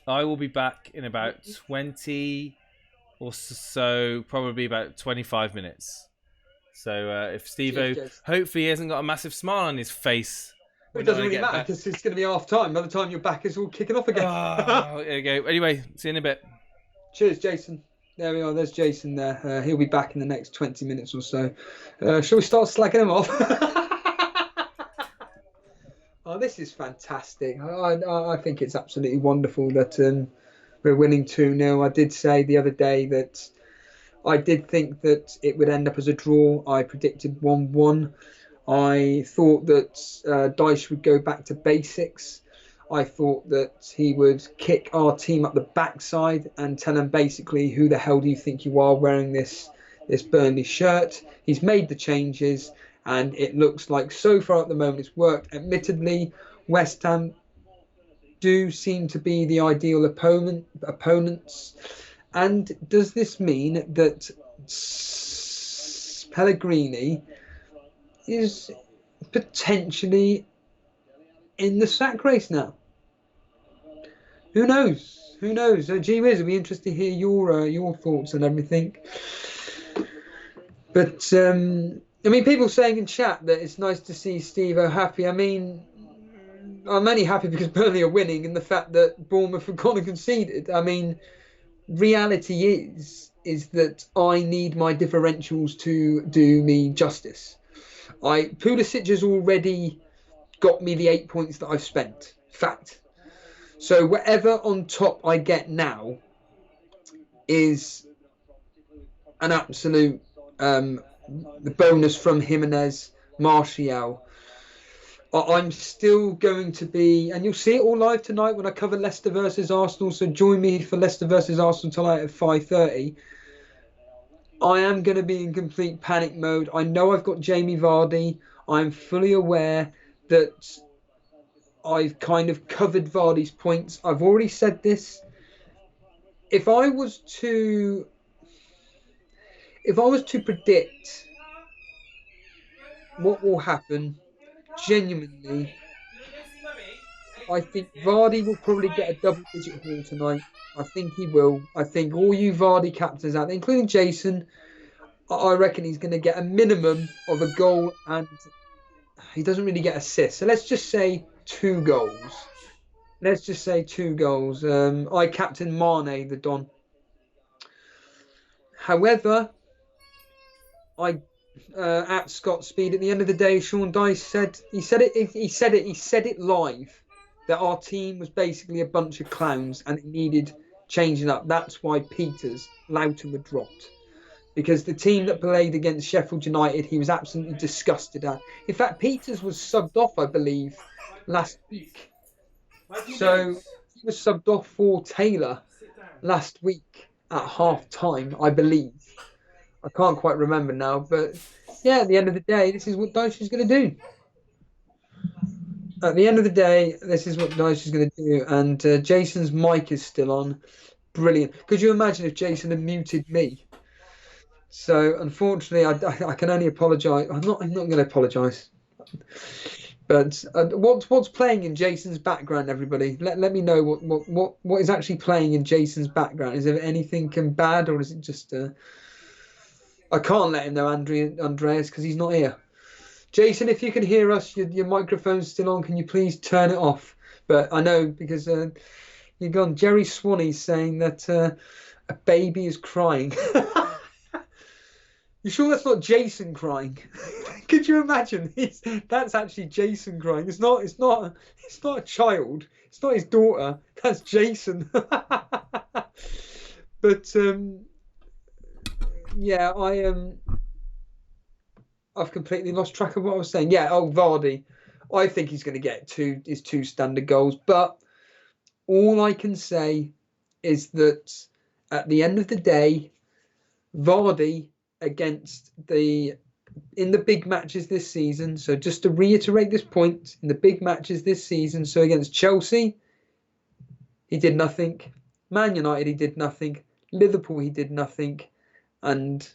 I will be back in about 20 or so, probably about 25 minutes. So if Steve-O hopefully he hasn't got a massive smile on his face. It doesn't really matter because it's going to be half time. By the time you're back, it's all kicking off again. Oh, there you go. Anyway, see you in a bit. Cheers, Jason. There we are. There's Jason there. He'll be back in the next 20 minutes or so. Shall we start slacking him off? Oh, this is fantastic. I think it's absolutely wonderful that we're winning 2-0. I did say the other day that I did think that it would end up as a draw. I predicted 1-1. I thought that Dyche would go back to basics. I thought that he would kick our team up the backside and tell them basically, who the hell do you think you are wearing this Burnley shirt? He's made the changes and it looks like so far at the moment it's worked. Admittedly, West Ham do seem to be the ideal opponents. And does this mean that Pellegrini is potentially in the sack race now? Who knows? Gee whiz, it'll be interesting to hear your thoughts and everything. But I mean, people saying in chat that it's nice to see Steve-O happy. I mean, I'm only happy because Burnley are winning and the fact that Bournemouth have gone and conceded. I mean, reality is that I need my differentials to do me justice. Pulisic has already got me the 8 points that I've spent. Fact. So whatever on top I get now is an absolute the bonus from Jimenez, Martial. I'm still going to be, and you'll see it all live tonight when I cover Leicester versus Arsenal. So join me for Leicester versus Arsenal tonight at 5:30. I am going to be in complete panic mode. I know I've got Jamie Vardy. I'm fully aware that I've kind of covered Vardy's points. I've already said this. If I was to predict what will happen, genuinely, I think Vardy will probably get a double-digit haul tonight. I think he will. I think all you Vardy captains out there, including Jason, I reckon he's going to get a minimum of a goal, and he doesn't really get assists. So let's just say 2 goals. let's just say 2 goals. I captain Mane, the Don. However, I at Scott Speed at the end of the day, Sean Dice said he said it live that our team was basically a bunch of clowns and it needed changing up. That's why Peters, Loughton were dropped. Because the team that played against Sheffield United, he was absolutely disgusted at. In fact, Peters was subbed off, I believe, last week. So he was subbed off for Taylor last week at half time, I believe. I can't quite remember now, but yeah, at the end of the day, this is what Dyche is going to do. At the end of the day, this is what Dyche is going to do. And Jason's mic is still on. Brilliant. Could you imagine if Jason had muted me? So unfortunately, I can only apologise. I'm not going to apologise. But what's playing in Jason's background, everybody? Let me know what is actually playing in Jason's background. Is there anything bad, or is it just? I can't let him know, Andreas, because he's not here. Jason, if you can hear us, your microphone's still on. Can you please turn it off? But I know because you've gone. Jerry Swanee saying that a baby is crying. You sure that's not Jason crying? Could you imagine? That's actually Jason crying. It's not a child. It's not his daughter. That's Jason. But yeah, I've completely lost track of what I was saying. Yeah, Vardy. I think he's going to get his 2 standard goals. But all I can say is that at the end of the day, Vardy in the big matches this season. So just to reiterate this point, in the big matches this season, so against Chelsea, he did nothing. Man United, he did nothing. Liverpool, he did nothing. And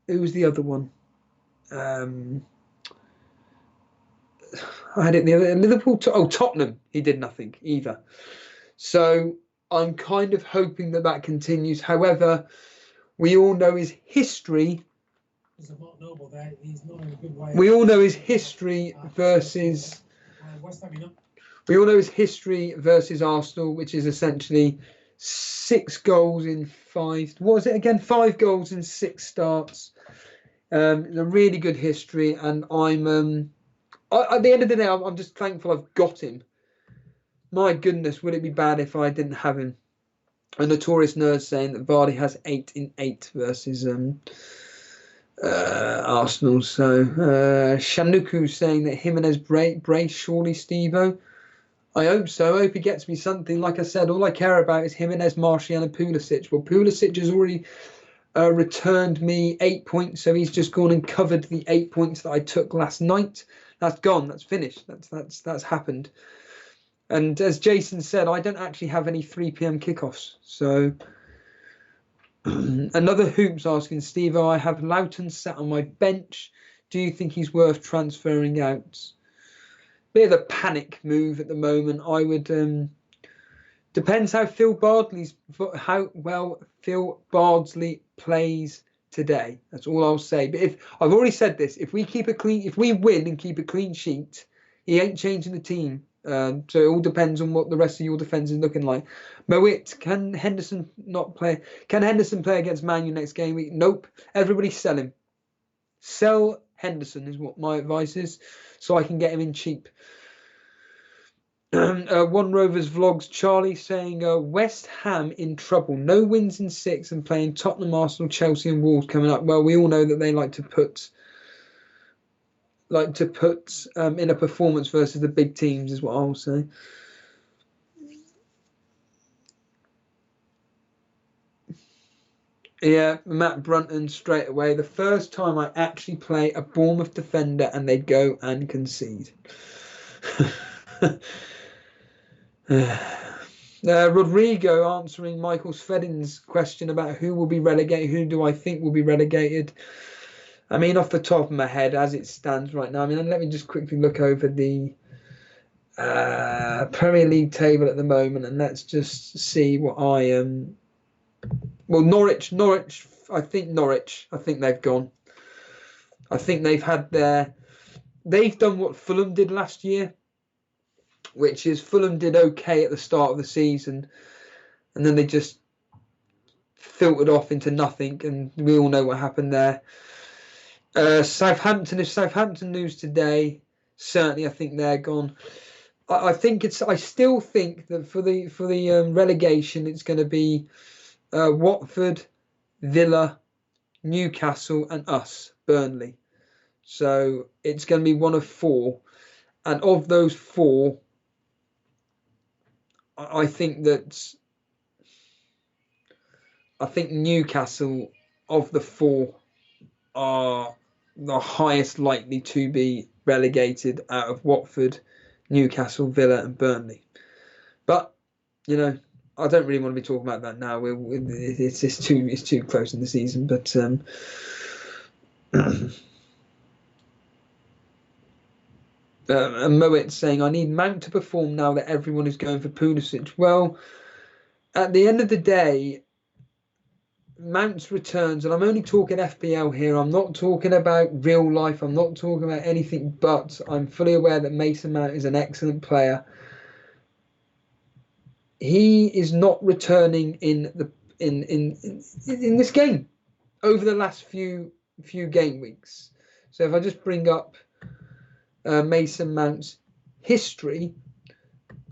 who was the other one? I had it the other Liverpool. Tottenham, he did nothing either. So I'm kind of hoping that continues. However, we all know his history. We all know his history versus. We all know his history versus Arsenal, which is essentially 6 goals in 5. What was it again? 5 goals in 6 starts. It's a really good history, and I'm. At the end of the day, I'm just thankful I've got him. My goodness, would it be bad if I didn't have him? A notorious nerd saying that Vardy has 8 in 8 versus Arsenal. So Shanuku saying that Jimenez brace surely Steve-O. I hope so. I hope he gets me something. Like I said, all I care about is Jimenez, Martial and Pulisic. Well, Pulisic has already returned me 8 points, so he's just gone and covered the 8 points that I took last night. That's gone. That's finished. That's happened. And as Jason said, I don't actually have any 3 p.m. kickoffs. So another Hoops asking, Steve-O, I have Loughton sat on my bench. Do you think he's worth transferring out? Bit of a panic move at the moment. I would. Depends how well Phil Bardsley plays today. That's all I'll say. But if I've already said this, if we win and keep a clean sheet, he ain't changing the team. So it all depends on what the rest of your defence is looking like. Moet, can Henderson not play? Can Henderson play against Man U next game week? Nope. Everybody sell him. Sell Henderson is what my advice is, so I can get him in cheap. One Rovers Vlogs, Charlie saying West Ham in trouble. No wins in 6 and playing Tottenham, Arsenal, Chelsea and Wolves coming up. Well, we all know that they like to put in a performance versus the big teams is what I'll say. Yeah, Matt Brunton straight away. The first time I actually play a Bournemouth defender and they go and concede. Rodrigo answering Michael Svedin's question about who will be relegated. Who do I think will be relegated? I mean, off the top of my head, as it stands right now, I mean, let me just quickly look over the Premier League table at the moment, and let's just see what I am. Well, Norwich. I think they've gone. I think they've done what Fulham did last year. which is Fulham did okay at the start of the season, and then they just filtered off into nothing, and we all know what happened there. Southampton, if Southampton lose today, certainly I think they're gone. I still think that for the relegation, it's going to be Watford, Villa, Newcastle, and us, Burnley. So it's going to be one of 4, and of those 4, I think Newcastle of the 4 are the highest likely to be relegated out of Watford, Newcastle, Villa, and Burnley. But I don't really want to be talking about that now. It's too close in the season. But Moet saying, I need Mount to perform now that everyone is going for Pulisic. Well, at the end of the day, Mount's returns, and I'm only talking FPL here, I'm not talking about real life, I'm not talking about anything, but I'm fully aware that Mason Mount is an excellent player. He is not returning in this game over the last few game weeks. So if I just bring up Mason Mount's history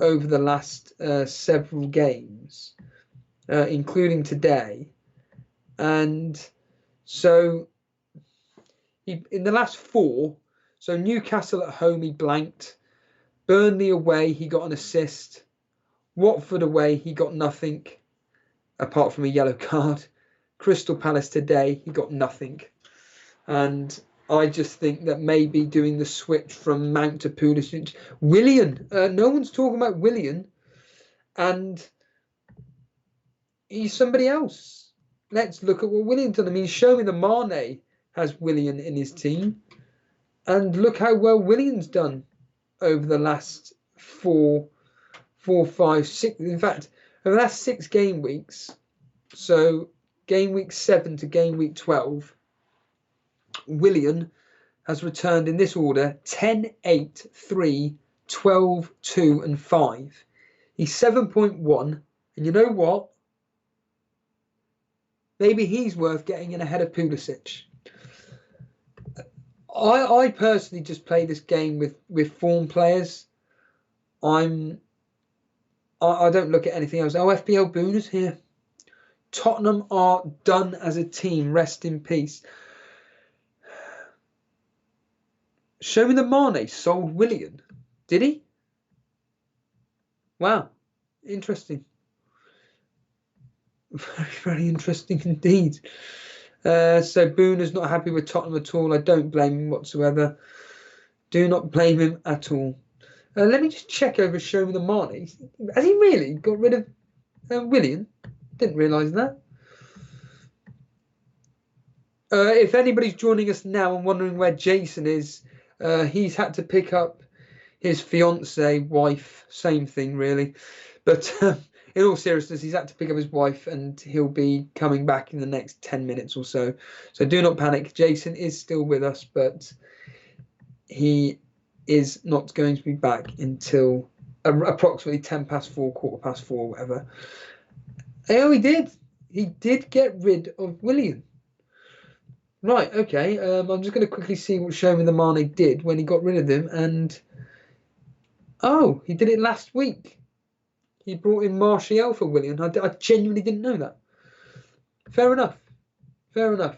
over the last several games, including today, and so in the last 4, so Newcastle at home he blanked, Burnley away he got an assist, Watford away he got nothing apart from a yellow card, Crystal Palace today he got nothing, and I just think that maybe doing the switch from Mount to Pulisic, Willian, no one's talking about Willian, and he's somebody else. Let's look at what Willian's done. I mean, show me the Mane has Willian in his team. And look how well Willian's done over the last 4, 5, 6. In fact, over the last 6 game weeks, so game week 7 to game week 12, Willian has returned in this order 10, 8, 3, 12, 2, and 5. He's 7.1. And you know what? Maybe he's worth getting in ahead of Pulisic. I personally just play this game with form players. I don't look at anything else. Oh, FPL Booner's here. Tottenham are done as a team. Rest in peace. Show me the Mane sold Willian. Did he? Wow. Interesting. Very, very interesting indeed. So Boone is not happy with Tottenham at all. I don't blame him whatsoever. Do not blame him at all. Let me just check over Show Me the Mane. Has he really got rid of Willian? Didn't realise that. If anybody's joining us now and wondering where Jason is, he's had to pick up his fiancée, wife, same thing really. But in all seriousness, he's had to pick up his wife and he'll be coming back in the next 10 minutes or so. So do not panic. Jason is still with us, but he is not going to be back until approximately 10 past 4, quarter past 4, whatever. Oh, he did. He did get rid of Willian. Right, okay. I'm just going to quickly see what Show Me the Mane did when he got rid of him. And, oh, he did it last week. He brought in Martial for Willian. I genuinely didn't know that. Fair enough. Fair enough.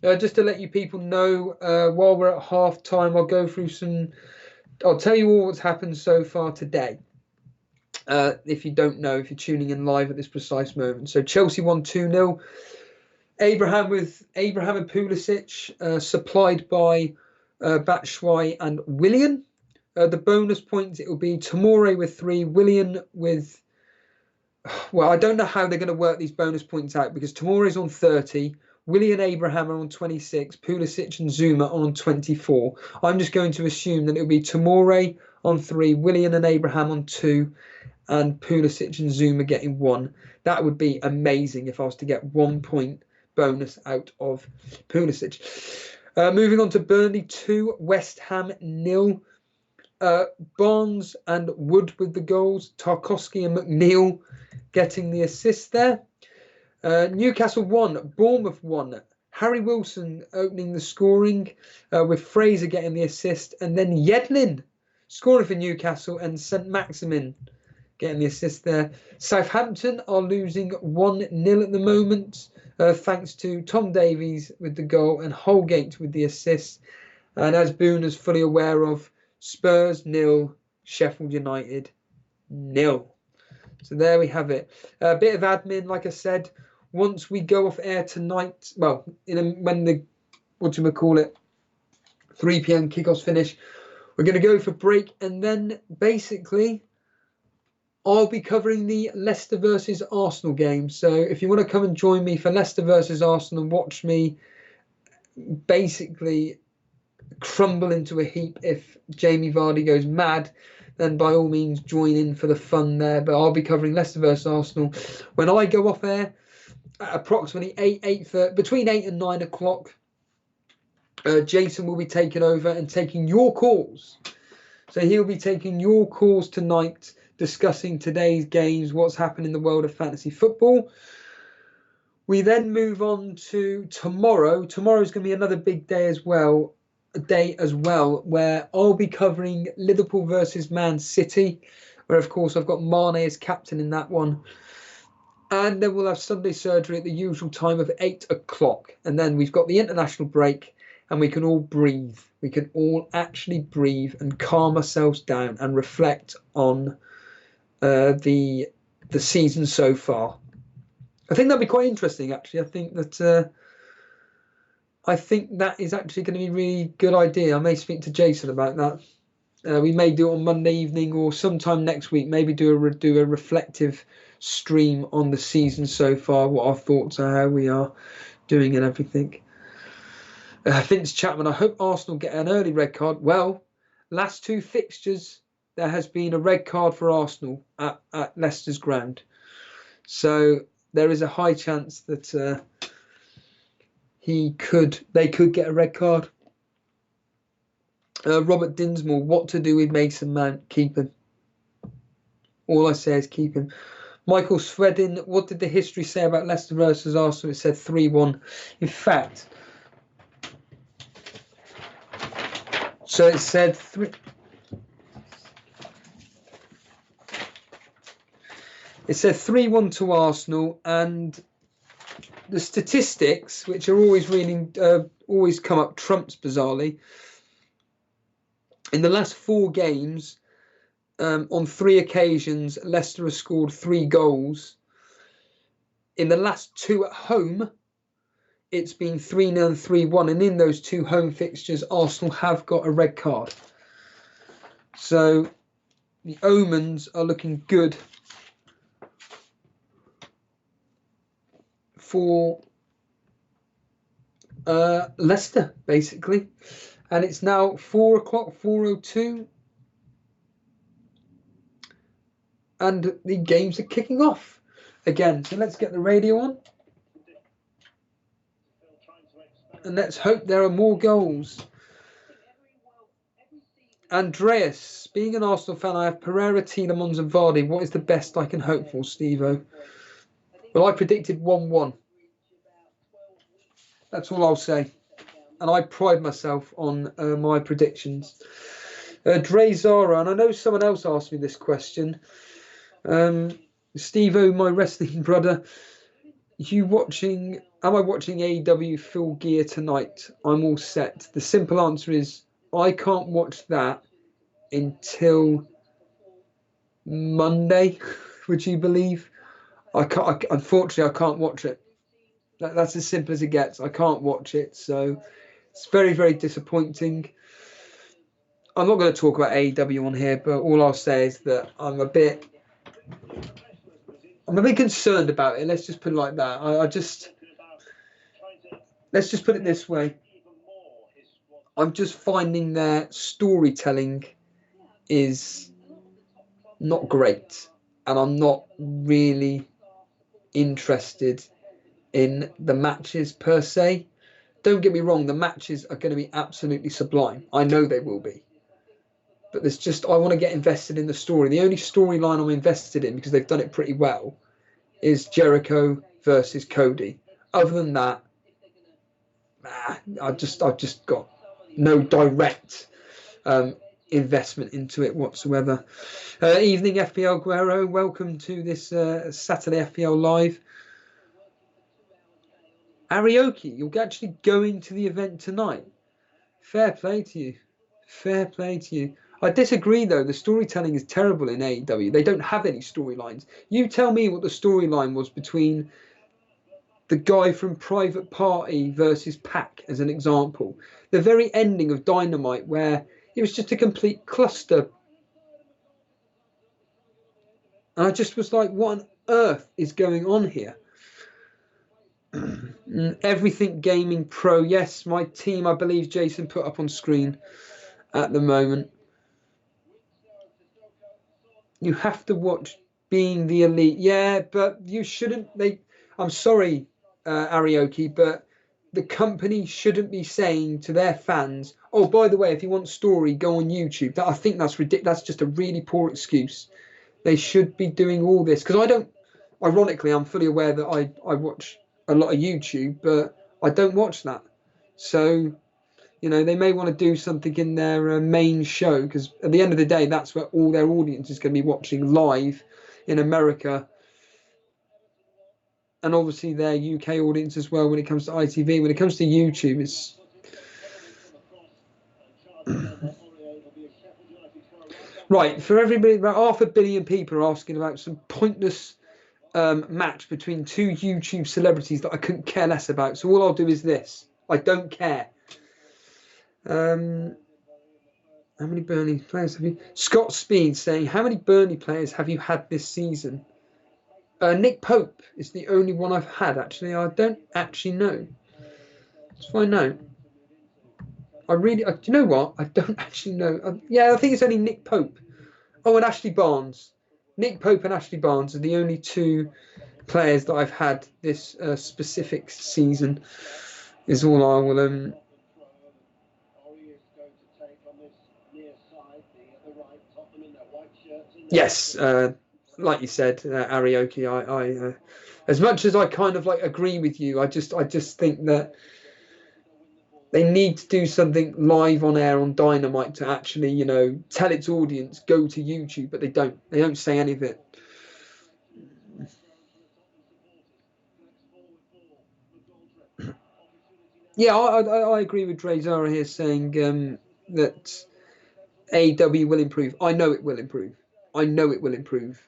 Just to let you people know, while we're at half time, I'll go through I'll tell you all what's happened so far today. If you don't know, if you're tuning in live at this precise moment. So Chelsea won 2-0. Abraham and Pulisic, supplied by Batshuayi and Willian. The bonus points, it will be Tomori with 3, Willian with... Well, I don't know how they're going to work these bonus points out because Tomori's on 30, Willian and Abraham are on 26, Pulisic and Zuma are on 24. I'm just going to assume that it will be Tomori on 3, Willian and Abraham on 2, and Pulisic and Zuma getting 1. That would be amazing if I was to get 1 point bonus out of Pulisic. Moving on to Burnley 2, West Ham 0. Barnes and Wood with the goals. Tarkowski and McNeil getting the assist there. Newcastle 1, Bournemouth 1. Harry Wilson opening the scoring with Fraser getting the assist. And then Yedlin scoring for Newcastle and St. Maximin getting the assist there. Southampton are losing 1-0 at the moment, thanks to Tom Davies with the goal and Holgate with the assist. And as Boone is fully aware of, Spurs 0, Sheffield United 0. So there we have it. A bit of admin, like I said. Once we go off air tonight, well, when the 3 p.m. kickoffs finish, we're going to go for break, and then basically I'll be covering the Leicester versus Arsenal game. So if you want to come and join me for Leicester versus Arsenal and watch me basically crumble into a heap if Jamie Vardy goes mad, then by all means join in for the fun there. But I'll be covering Leicester versus Arsenal when I go off air at approximately 8:30, between 8 and 9 o'clock. Jason will be taking over and taking your calls. So he'll be taking your calls tonight, discussing today's games, what's happened in the world of fantasy football. We then move on to tomorrow. Tomorrow's going to be another big day as well, where I'll be covering Liverpool versus Man City, where of course I've got Mane as captain in that one. And then we'll have Sunday surgery at the usual time of 8 o'clock. And then we've got the international break, and we can all breathe. We can all actually breathe and calm ourselves down and reflect on the season so far. I think that'll be quite interesting, actually. I think that is actually going to be a really good idea. I may speak to Jason about that. We may do it on Monday evening or sometime next week. Maybe do a reflective stream on the season so far, what our thoughts are, how we are doing and everything. Vince Chapman, I hope Arsenal get an early red card. Well, last 2 fixtures, there has been a red card for Arsenal at Leicester's ground. So there is a high chance that they could get a red card. Robert Dinsmore, what to do with Mason Mount? Keep him. All I say is keep him. Michael Swedin, what did the history say about Leicester versus Arsenal? It said 3-1. In fact, so it said 3-1 to Arsenal, and the statistics, which are always come up trumps bizarrely. In the last 4 games, on 3 occasions, Leicester has scored 3 goals. In the last 2 at home, it's been 3-0 and 3-1. And in those 2 home fixtures, Arsenal have got a red card. So the omens are looking good for Leicester, basically. And it's now 4 o'clock, 4:02. And the games are kicking off again. So let's get the radio on. And let's hope there are more goals. Andreas, being an Arsenal fan, I have Pereira, Tielemans and Vardy. What is the best I can hope for, Steve-O? Well, I predicted 1-1. That's all I'll say. And I pride myself on my predictions. Dre Zara, and I know someone else asked me this question. Steve-O, my wrestling brother, am I watching AEW Full Gear tonight? I'm all set. The simple answer is I can't watch that until Monday, would you believe? Unfortunately, I can't watch it. That's as simple as it gets. I can't watch it, so it's very, very disappointing. I'm not going to talk about AEW on here, but all I'll say is that I'm a bit concerned about it. Let's just put it like that. Let's just put it this way. I'm just finding their storytelling is not great, and I'm not really interested in the matches per se. Don't get me wrong, the matches are going to be absolutely sublime. I know they will be. but there's just, I want to get invested in the story. The only storyline I'm invested in, because they've done it pretty well, is Jericho versus Cody. Other than that, I've just got no direct investment into it whatsoever. Evening FPL Guerrero, welcome to this Saturday FPL Live. Arioki, you're actually going to the event tonight. Fair play to you. Fair play to you. I disagree, though. The storytelling is terrible in AEW. They don't have any storylines. You tell me what the storyline was between the guy from Private Party versus Pac, as an example. The very ending of Dynamite, where it was just a complete cluster. And I just was like, what on earth is going on here? Everything Gaming Pro. Yes, my team, I believe Jason put up on screen at the moment. You have to watch Being the Elite. Yeah, but you shouldn't. I'm sorry, Arioki, but the company shouldn't be saying to their fans, oh, by the way, if you want story, go on YouTube. I think that's ridiculous. That's just a really poor excuse. They should be doing all this. Because I don't, ironically, I'm fully aware that I watch a lot of YouTube, but I don't watch that. So, you know, they may want to do something in their main show, because at the end of the day, that's where all their audience is going to be watching live in America. And obviously their UK audience as well when it comes to ITV. When it comes to YouTube, it's... Right, for everybody, about 500 million people are asking about some pointless match between two YouTube celebrities that I couldn't care less about. So all I'll do is this. I don't care. How many Burnley players have you... Scott Speed saying, how many Burnley players have you had this season? Nick Pope is the only one I've had, actually. I don't actually know. Let's find out. Do you know what? I don't actually know. Yeah, I think it's only Nick Pope. Oh, and Ashley Barnes. Nick Pope and Ashley Barnes are the only two players that I've had this specific season, is all I will... Yes, like you said, Arioki, I as much as I kind of like agree with you, I just think that they need to do something live on air on Dynamite to actually, you know, tell its audience go to YouTube, but they don't. They don't say any of it. Yeah, I agree with Dre Zara here saying that AEW will improve. I know it will improve. I know it will improve.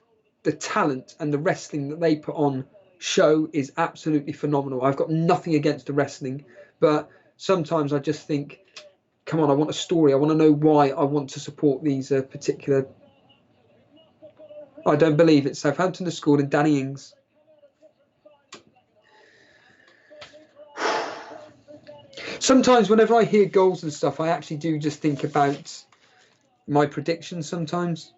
The talent and the wrestling that they put on show is absolutely phenomenal. I've got nothing against the wrestling, but sometimes I just think, come on, I want a story. I want to know why I want to support these particular... I don't believe it. Southampton has scored and Danny Ings. Sometimes whenever I hear goals and stuff, I actually do just think about my predictions sometimes.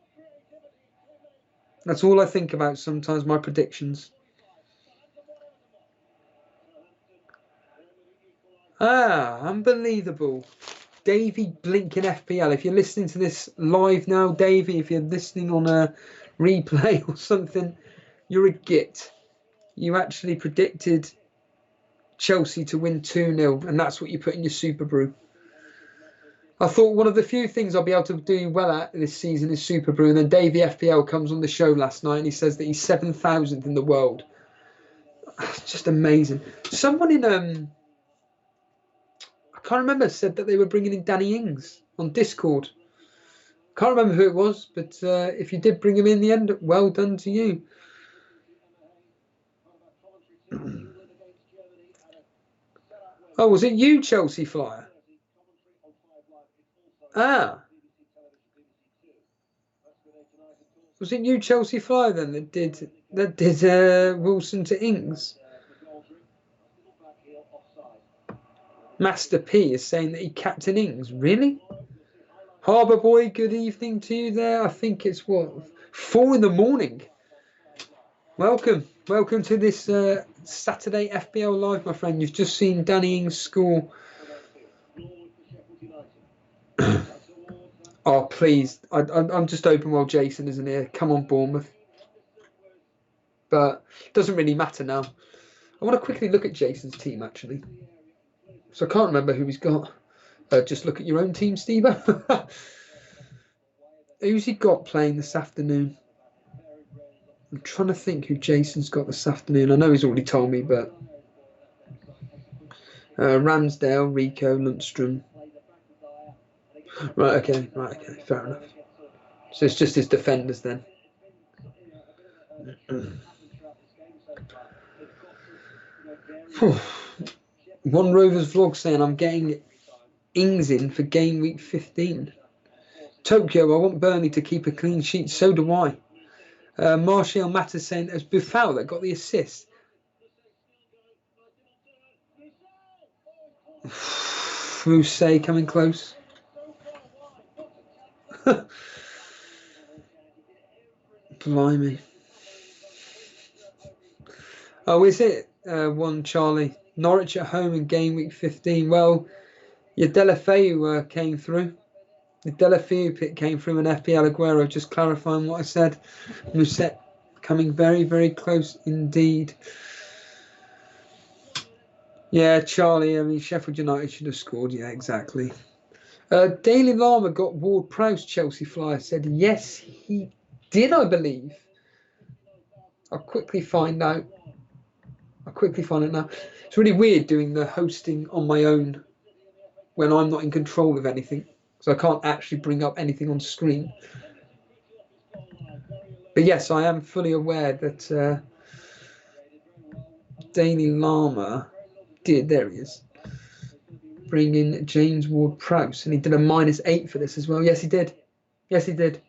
That's all I think about sometimes, my predictions. Unbelievable. Davey Blinking FPL. If you're listening to this live now, Davey, if you're listening on a replay or something, you're a git. You actually predicted Chelsea to win 2-0, and that's what you put in your Super Brew. I thought one of the few things I'll be able to do well at this season is Super Brew, and then Davey FPL comes on the show last night and he says that he's 7,000th in the world. It's just amazing. Someone in I can't remember, said that they were bringing in Danny Ings on Discord. Can't remember who it was, but if you did bring him in the end, well done to you. Oh, was it you, Chelsea Flyer? Was it you, Chelsea Flyer, then that did Wilson to Ings? Master P is saying that he captain Ings. Really? Harbour Boy, good evening to you there. I think it's 4 in the morning. Welcome to this Saturday FPL Live, my friend. You've just seen Danny Ings score. Oh, please. I'm just hoping while Jason isn't here. Come on, Bournemouth. But it doesn't really matter now. I want to quickly look at Jason's team, actually. So I can't remember who he's got. Just look at your own team, Steve. Who's he got playing this afternoon? I'm trying to think who Jason's got this afternoon. I know he's already told me, but... Ramsdale, Rico, Lundstrom. Right, okay, fair enough. So it's just his defenders then. One Rovers vlog saying I'm getting Ings in for game week 15. Tokyo, I want Burnley to keep a clean sheet. So do I. Martial Matters saying it was Buffal that got the assist. Rousset coming close. Blimey. Oh, is it? One Charlie. Norwich at home in game week 15. Well, your Delafeu came through. The Delafeu pick came through an FPL Aguero, just clarifying what I said. Musset coming very, very close indeed. Yeah, Charlie, I mean, Sheffield United should have scored. Yeah, exactly. Daily Llama got Ward-Prowse, Chelsea Flyer said, yes, he did, I believe. I'll quickly find out. Now. It's really weird doing the hosting on my own when I'm not in control of anything. So I can't actually bring up anything on screen. But yes, I am fully aware that Daily Llama did. There he is. Bring in James Ward-Prowse. And he did a -8 for this as well. Yes, he did. Yes, he did.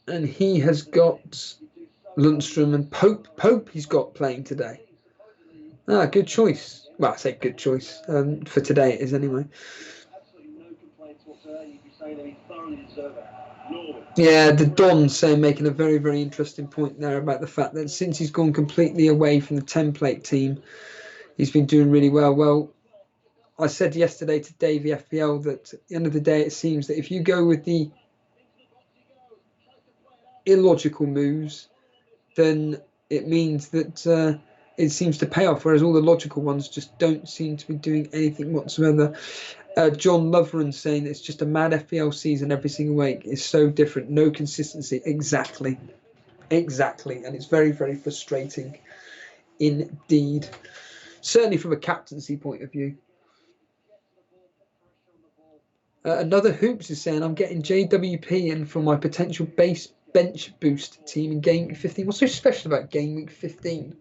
And he has got Lundstrom and Pope. Pope he's got playing today. Ah, good choice. Well, I say good choice. For today it is anyway. Yeah, the Don saying, making a very, very interesting point there about the fact that since he's gone completely away from the template team, he's been doing really well. Well, I said yesterday to Davey FPL that at the end of the day, it seems that if you go with the illogical moves, then it means that it seems to pay off, whereas all the logical ones just don't seem to be doing anything whatsoever. John Loveran saying it's just a mad FPL season every single week. It's so different, no consistency. Exactly. And it's very, very frustrating indeed. Certainly from a captaincy point of view. Another Hoops is saying I'm getting JWP in for my potential bench boost team in game week 15. What's so special about game week 15?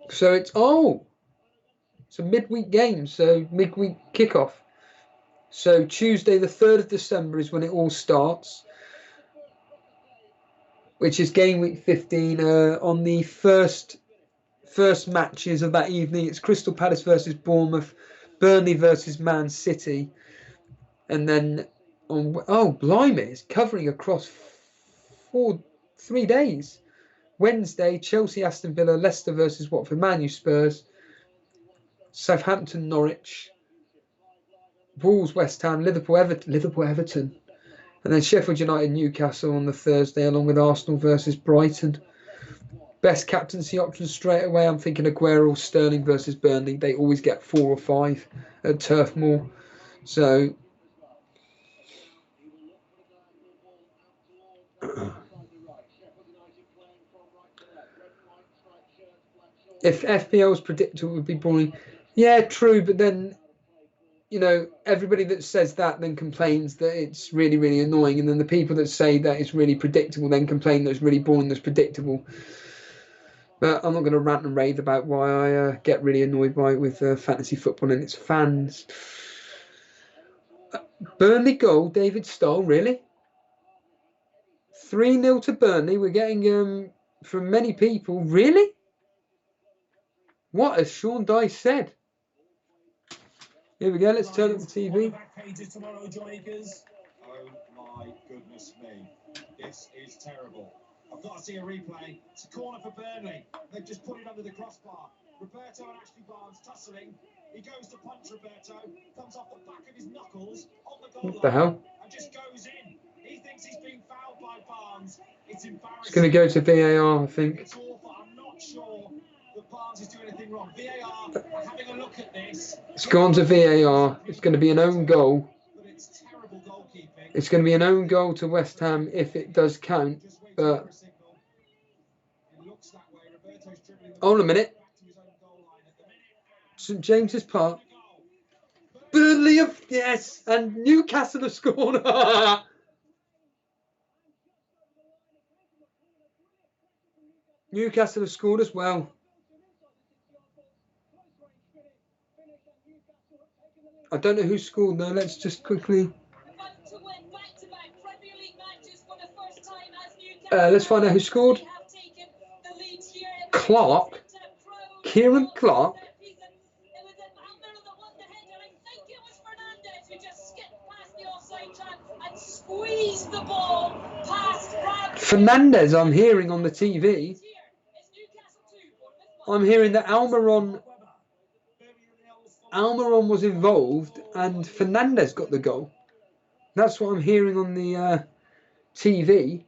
So it's a midweek game, so midweek kickoff. So Tuesday the 3rd of December is when it all starts, which is game week 15. On the first matches of that evening, it's Crystal Palace versus Bournemouth, Burnley versus Man City, and then blimey, it's covering across 3 days. Wednesday, Chelsea, Aston Villa, Leicester versus Watford, Man U, Spurs, Southampton, Norwich, Wolves, West Ham, Liverpool, Everton, and then Sheffield United, Newcastle on the Thursday, along with Arsenal versus Brighton. Best captaincy options straight away, I'm thinking Aguero, Sterling versus Burnley. They always get 4 or 5 at Turf Moor. So if FPL was predictable, it would be boring. Yeah, true, but then, you know, everybody that says that then complains that it's really, really annoying, and then the people that say that it's really predictable then complain that it's really boring, that's predictable. But I'm not going to rant and rave about why I get really annoyed with fantasy football and its fans. Burnley goal, David Stoll, really? 3-0 to Burnley. We're getting from many people. Really? What has Sean Dice said? Here we go. Let's turn up the TV. Oh my goodness me. This is terrible. I've got to see a replay. It's a corner for Burnley. They've just put it under the crossbar. Roberto and Ashley Barnes tussling. He goes to punch Roberto. Comes off the back of his knuckles on the goal line. What the hell? And just goes in. He thinks he's being fouled by Barnes. It's embarrassing. It's going to go to VAR, I think. It's awful. I'm not sure that Barnes is doing anything wrong. VAR are having a look at this. It's gone to VAR. It's going to be an own goal. But it's terrible goalkeeping. It's going to be an own goal to West Ham if it does count. Just waiting But for a signal. It looks that way. Roberto's dribbling the hold a minute. back to his own goal line at the minute. St James's Park. Burnley have, yes, and Newcastle have scored. Newcastle have scored as well. I don't know who scored though. Let's just quickly. Let's find out who scored. Clark. Kieran Clark. Fernandez, I'm hearing on the TV. I'm hearing that Almiron was involved and Fernandez got the goal. That's what I'm hearing on the TV.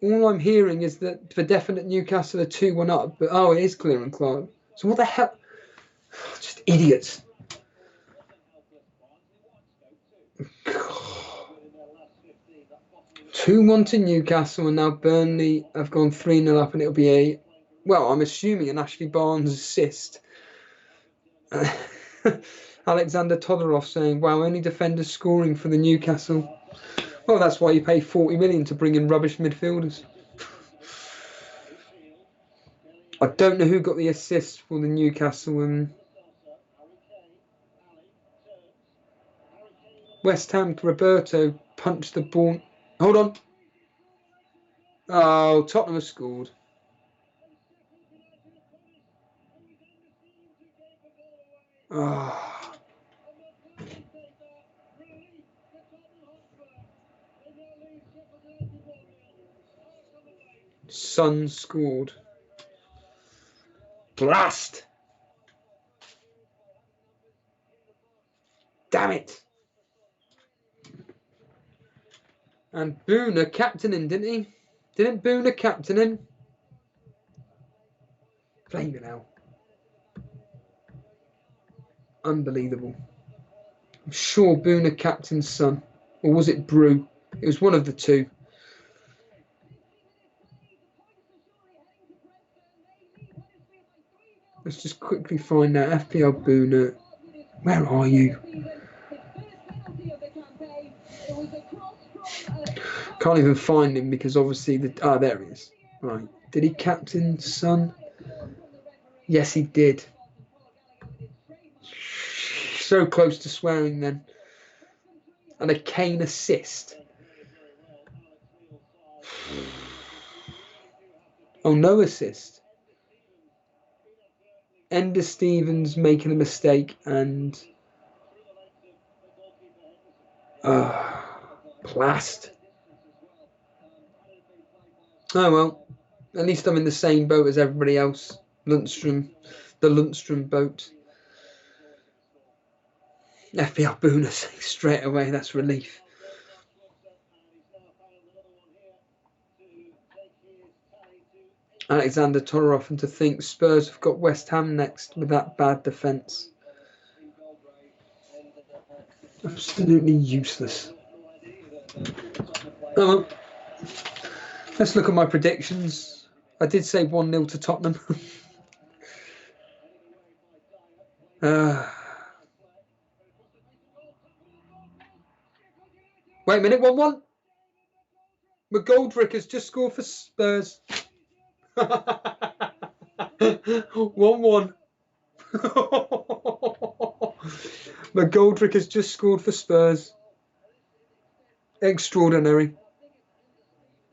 All I'm hearing is that for definite Newcastle are 2-1 up, but oh, it is Kieran Clark. So what the hell? Just idiots. 2-1 to Newcastle, and now Burnley have gone 3-0 up, and it'll be well, I'm assuming an Ashley Barnes assist. Alexander Todorov saying, wow, only defenders scoring for the Newcastle. Well, that's why you pay 40 million to bring in rubbish midfielders. I don't know who got the assist for the Newcastle. West Ham, Roberto punched the ball. Hold on. Oh, Tottenham has scored. Oh. Son scored. Blast! Damn it! And Booner captain him, didn't he? Didn't Booner captain him? Flaming hell. Unbelievable. I'm sure Booner captain's son. Or was it Brew? It was one of the two. Let's just quickly find out. FPL Booner. Where are you? Can't even find him because obviously there he is. Right. Did he captain son? Yes, he did. So close to swearing then. And a Kane assist. Oh, no assist. Ender Stevens making a mistake and Plast. Oh well, at least I'm in the same boat as everybody else. Lundstrom, the Lundstrom boat. FPL Booner straight away, that's relief. Alexander Todorov, and to think Spurs have got West Ham next with that bad defence. Absolutely useless. Oh well. Let's look at my predictions. I did say 1-0 to Tottenham. Wait a minute, 1-1. McGoldrick has just scored for Spurs. 1-1. McGoldrick has just scored for Spurs. Extraordinary.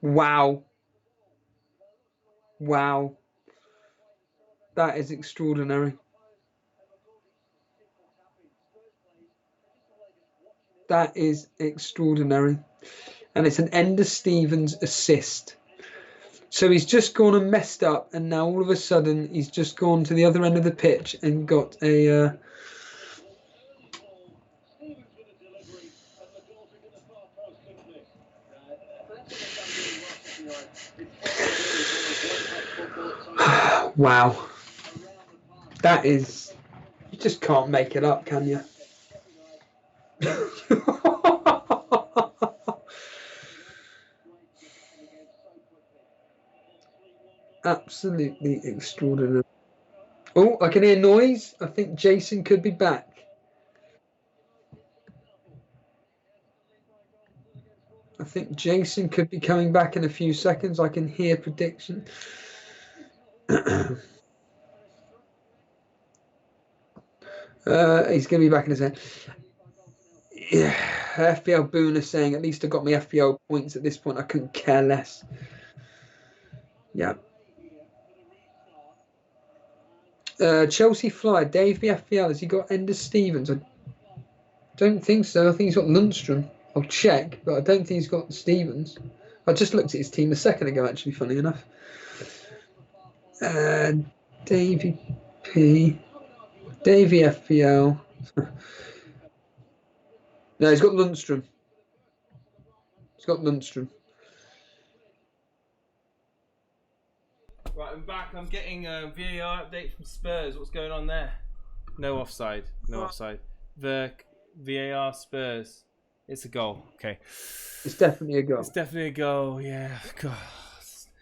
Wow. Wow. That is extraordinary. That is extraordinary. and it's an Ender Stevens assist. So he's just gone and messed up, and now all of a sudden he's just gone to the other end of the pitch and got a... Wow. That is... You just can't make it up, can you? Absolutely extraordinary. Oh, I can hear noise. I think Jason could be back. I think Jason could be coming back in a few seconds. I can hear prediction. He's going to be back in a second. Yeah, FPL Boone is saying, at least I got my FPL points at this point. I couldn't care less. Yeah. Chelsea Flyer, Dave the FPL, has he got Ender Stevens? I don't think so. I think he's got Lundstrom. I'll check, but I don't think he's got Stevens. I just looked at his team a second ago, actually, funny enough. Davey P. Davey FPL. No, he's got Lundstrom. He's got Lundstrom. Right, I'm back. I'm getting a VAR update from Spurs. What's going on there? No offside. No offside. The VAR Spurs. It's a goal. Okay. It's definitely a goal. It's definitely a goal. Yeah. God.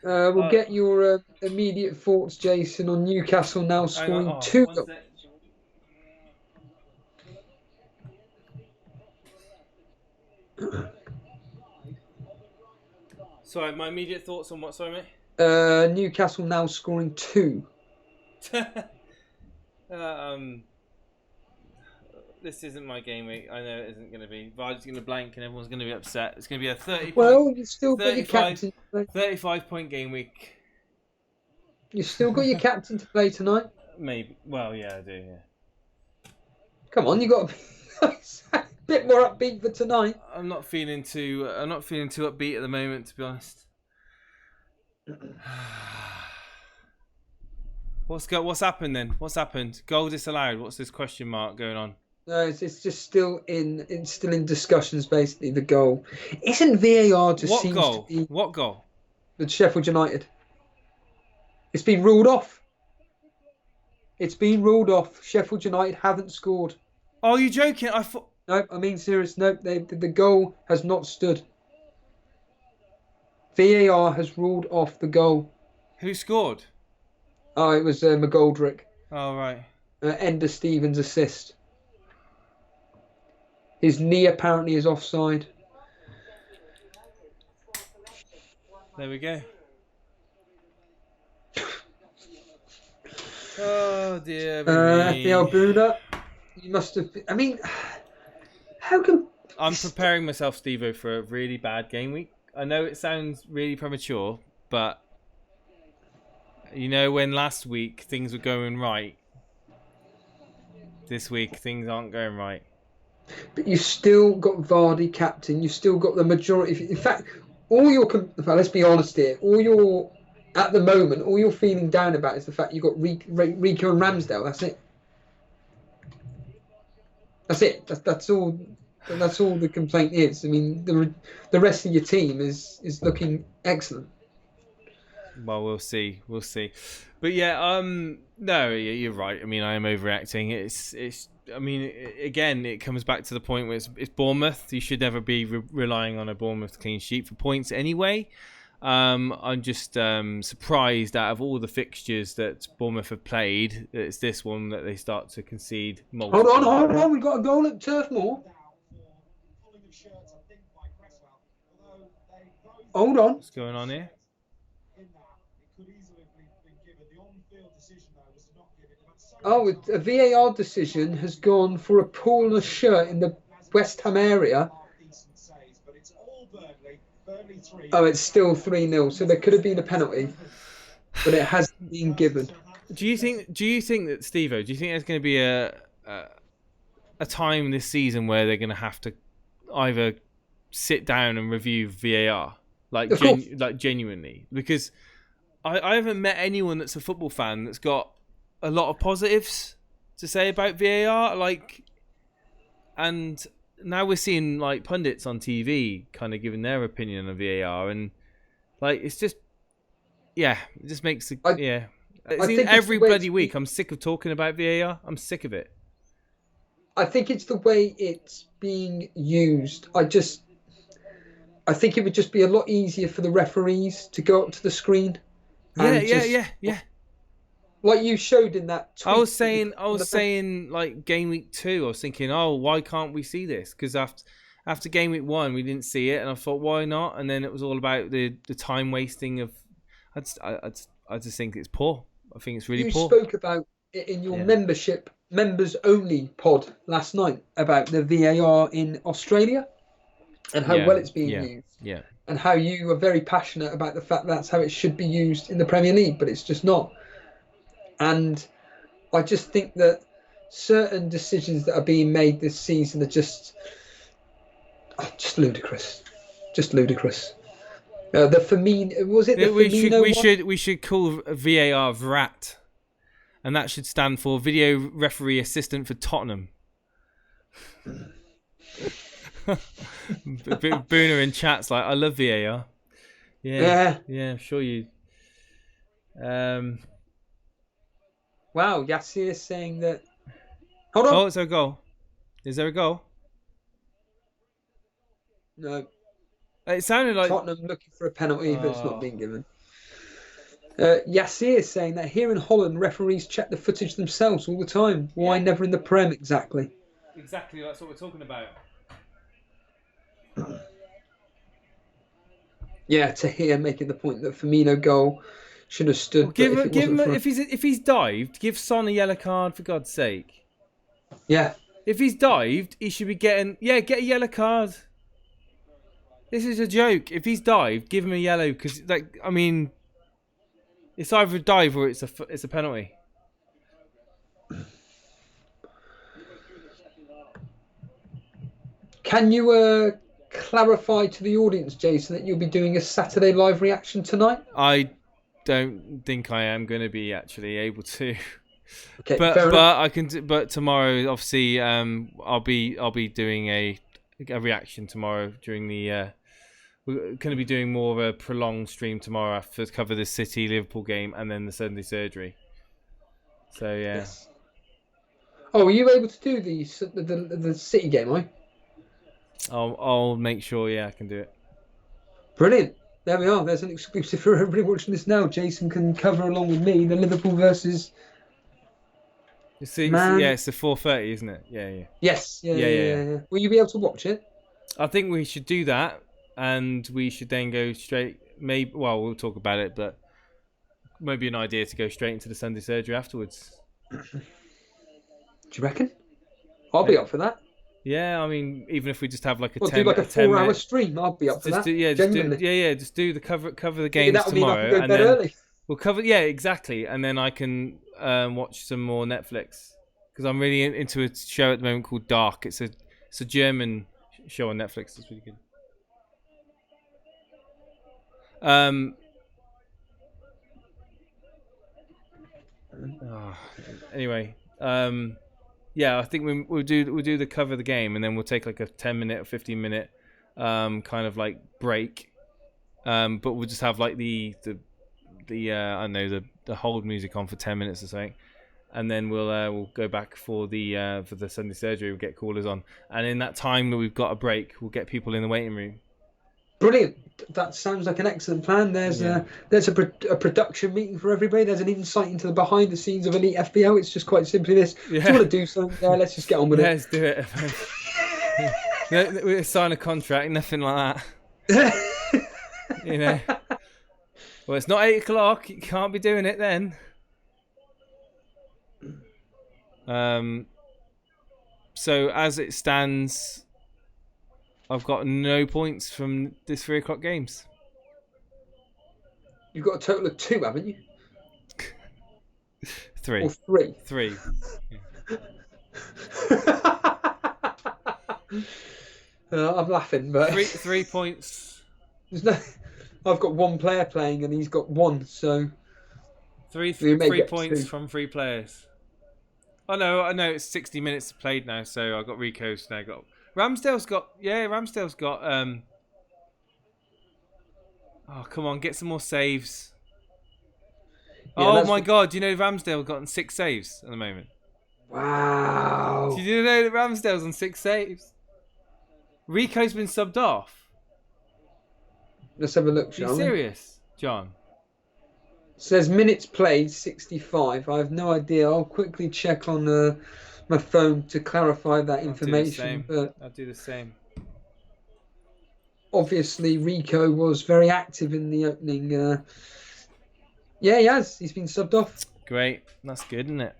We'll get your immediate thoughts, Jason, on Newcastle now scoring 2 goals. Sorry, my immediate thoughts on what? Sorry, mate. Newcastle now scoring 2. This isn't my game week. I know it isn't going to be. Vardy's going to blank and everyone's going to be upset. It's going to be a 30. Well, you still got your captain. 35-point game week. You still got your captain to play tonight. Maybe. Well, yeah, I do. Yeah. Come on, you got to be a bit more upbeat for tonight. I'm not feeling too upbeat at the moment, to be honest. What's happened then? What's happened? Goal disallowed. What's this question mark going on? No, it's just still in discussions. Basically, the goal isn't VAR. Just What seems goal? to be What goal? with Sheffield United. It's been ruled off. It's been ruled off. Sheffield United haven't scored. Oh, are you joking? I thought. No, I mean serious. No, the goal has not stood. VAR has ruled off the goal. Who scored? Oh, it was McGoldrick. Oh, right. Ender Stevens' assist. His knee apparently is offside. There we go. Oh dear. FPL Buda, you must have. I mean, how can? I'm preparing myself, Steve-O, for a really bad game week. I know it sounds really premature, but you know when last week things were going right, this week things aren't going right. But you've still got Vardy captain. You've still got the majority. In fact, let's be honest here. At the moment, all you're feeling down about is the fact you've got Rico and Ramsdale. That's it. That's it. That's all. That's all the complaint is. I mean, the rest of your team is looking excellent. Well, we'll see. We'll see. But yeah, no, you're right. I mean, I am overreacting. It's. I mean, again, it comes back to the point where it's Bournemouth. You should never be relying on a Bournemouth clean sheet for points anyway. I'm just surprised out of all the fixtures that Bournemouth have played, it's this one that they start to concede multiple. Hold on. We've got a goal at Turf Moor. Hold on. What's going on here? Oh, a VAR decision has gone for a pull on a shirt in the West Ham area. Oh, it's still 3-0, so there could have been a penalty, but it hasn't been given. Do you think that, Steve-O, do you think there's going to be a time this season where they're going to have to either sit down and review VAR, like Of course. like genuinely, because I haven't met anyone that's a football fan that's got a lot of positives to say about VAR, like, and now we're seeing like pundits on TV kind of giving their opinion on VAR, and like it's just, yeah, it just makes it, yeah. It's think it's every the way bloody it's week. I'm sick of talking about VAR. I'm sick of it. I think it's the way it's being used. I think it would just be a lot easier for the referees to go up to the screen. Yeah. Like you showed in that tweet. I was saying like game week 2, I was thinking, oh, why can't we see this? Because after game week 1, we didn't see it, and I thought, why not? And then it was all about the time wasting of. I just think it's poor. I think it's really poor. You spoke about it in your members only pod last night about the VAR in Australia and how well it's being used. Yeah. And how you are very passionate about the fact that's how it should be used in the Premier League, but it's just not. And I just think that certain decisions that are being made this season are just ludicrous. Just ludicrous. The Firmino, was it the Firmino we should call VAR VRAT, and that should stand for Video Referee Assistant for Tottenham. Booner in chat's like, I love VAR. Yeah, I'm sure you. Wow, Yassir is saying that. Hold on. Oh, it's a goal. Is there a goal? No. It sounded like Tottenham looking for a penalty, but it's not being given. Yassir is saying that here in Holland, referees check the footage themselves all the time. Why never in the Prem exactly? Exactly, that's what we're talking about. Yeah, Tahir making the point that Firmino goal should have stood. Well, give him if he's dived, give Son a yellow card for God's sake. Yeah. If he's dived, he should be getting get a yellow card. This is a joke. If he's dived, give him a yellow, because it's either a dive or it's a penalty. Can you clarify to the audience, Jason, that you'll be doing a Saturday live reaction tonight? I don't think I am going to be actually able to. Okay, but I can. But tomorrow, obviously, I'll be doing a reaction tomorrow during the. We're going to be doing more of a prolonged stream tomorrow to cover the City Liverpool game and then the Sunday surgery. So yeah. Yes. Oh, were you able to do the City game, are you? I'll make sure. Yeah, I can do it. Brilliant. There we are. There's an exclusive for everybody watching this now. Jason can cover along with me the Liverpool versus. It's the 4:30, isn't it? Yeah. Yes. Yeah. Will you be able to watch it? I think we should do that, and we should then go straight. Maybe. Well, we'll talk about it, but maybe an idea to go straight into the Sunday surgery afterwards. Do you reckon? I'll be up for that. Yeah, I mean, even if we just have like a 4-hour stream, I'll be up for that. Just do the cover the games tomorrow, and then early. We'll cover. Yeah, exactly, and then I can watch some more Netflix, because I'm really into a show at the moment called Dark. It's a German show on Netflix. It's really good. Anyway. Yeah, I think we'll do the cover of the game, and then we'll take like a 10-minute or 15-minute kind of like break. But we'll just have like the hold music on for 10 minutes or something, and then we'll go back for the Sunday surgery. We'll get callers on, and in that time that we've got a break, we'll get people in the waiting room. Brilliant. That sounds like an excellent plan. There's a production meeting for everybody. There's an insight into the behind the scenes of Elite FPL. It's just quite simply this. Yeah. If you want to do something there, let's just get on with it. Let's do it. We'll sign a contract, nothing like that. You know. Well, it's not 8 o'clock. You can't be doing it then. So as it stands, I've got no points from this 3 o'clock games. You've got a total of 2, haven't you? 3. Or 3? 3. I'm laughing, but Three points. there's no. I've got one player playing and he's got one, so Three we may get points two. from 3 players. I know. It's 60 minutes played now, so I've got Rico's now. Ramsdale's got. Oh, come on, get some more saves. Yeah, oh my God! Do you know Ramsdale gotten 6 saves at the moment? Wow. Do you know that Ramsdale's on 6 saves? Rico's been subbed off. Let's have a look, Are shall you we? serious, John? It says minutes played 65. I have no idea. I'll quickly check on my phone to clarify that information. But I'll do the same. obviously, Rico was very active in the opening. Yeah, he has. He's been subbed off. Great, that's good, isn't it?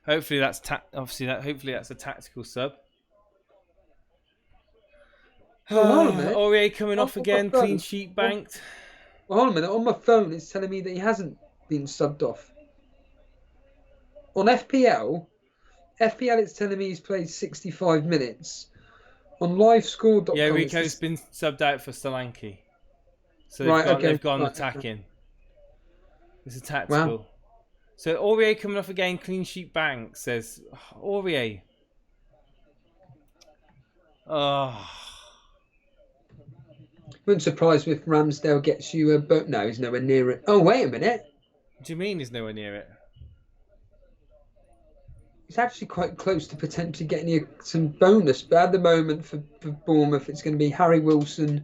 Hopefully that's hopefully that's a tactical sub. Oh, hold on a minute. Aurier coming off Oh, again, oh, clean sheet banked. Well, hold on a minute. On my phone, it's telling me that he hasn't been subbed off. On FPL, it's telling me he's played 65 minutes. On livescore.com, Yeah, Rico's been subbed out for Solanke. So they've gone attacking. It's a tactical. Wow. So Aurier coming off again, clean sheet bank, says Aurier. Oh. Wouldn't surprise me if Ramsdale gets you a boat. No, he's nowhere near it. Oh, wait a minute. What do you mean he's nowhere near it? He's actually quite close to potentially getting you some bonus. But at the moment for Bournemouth, it's going to be Harry Wilson,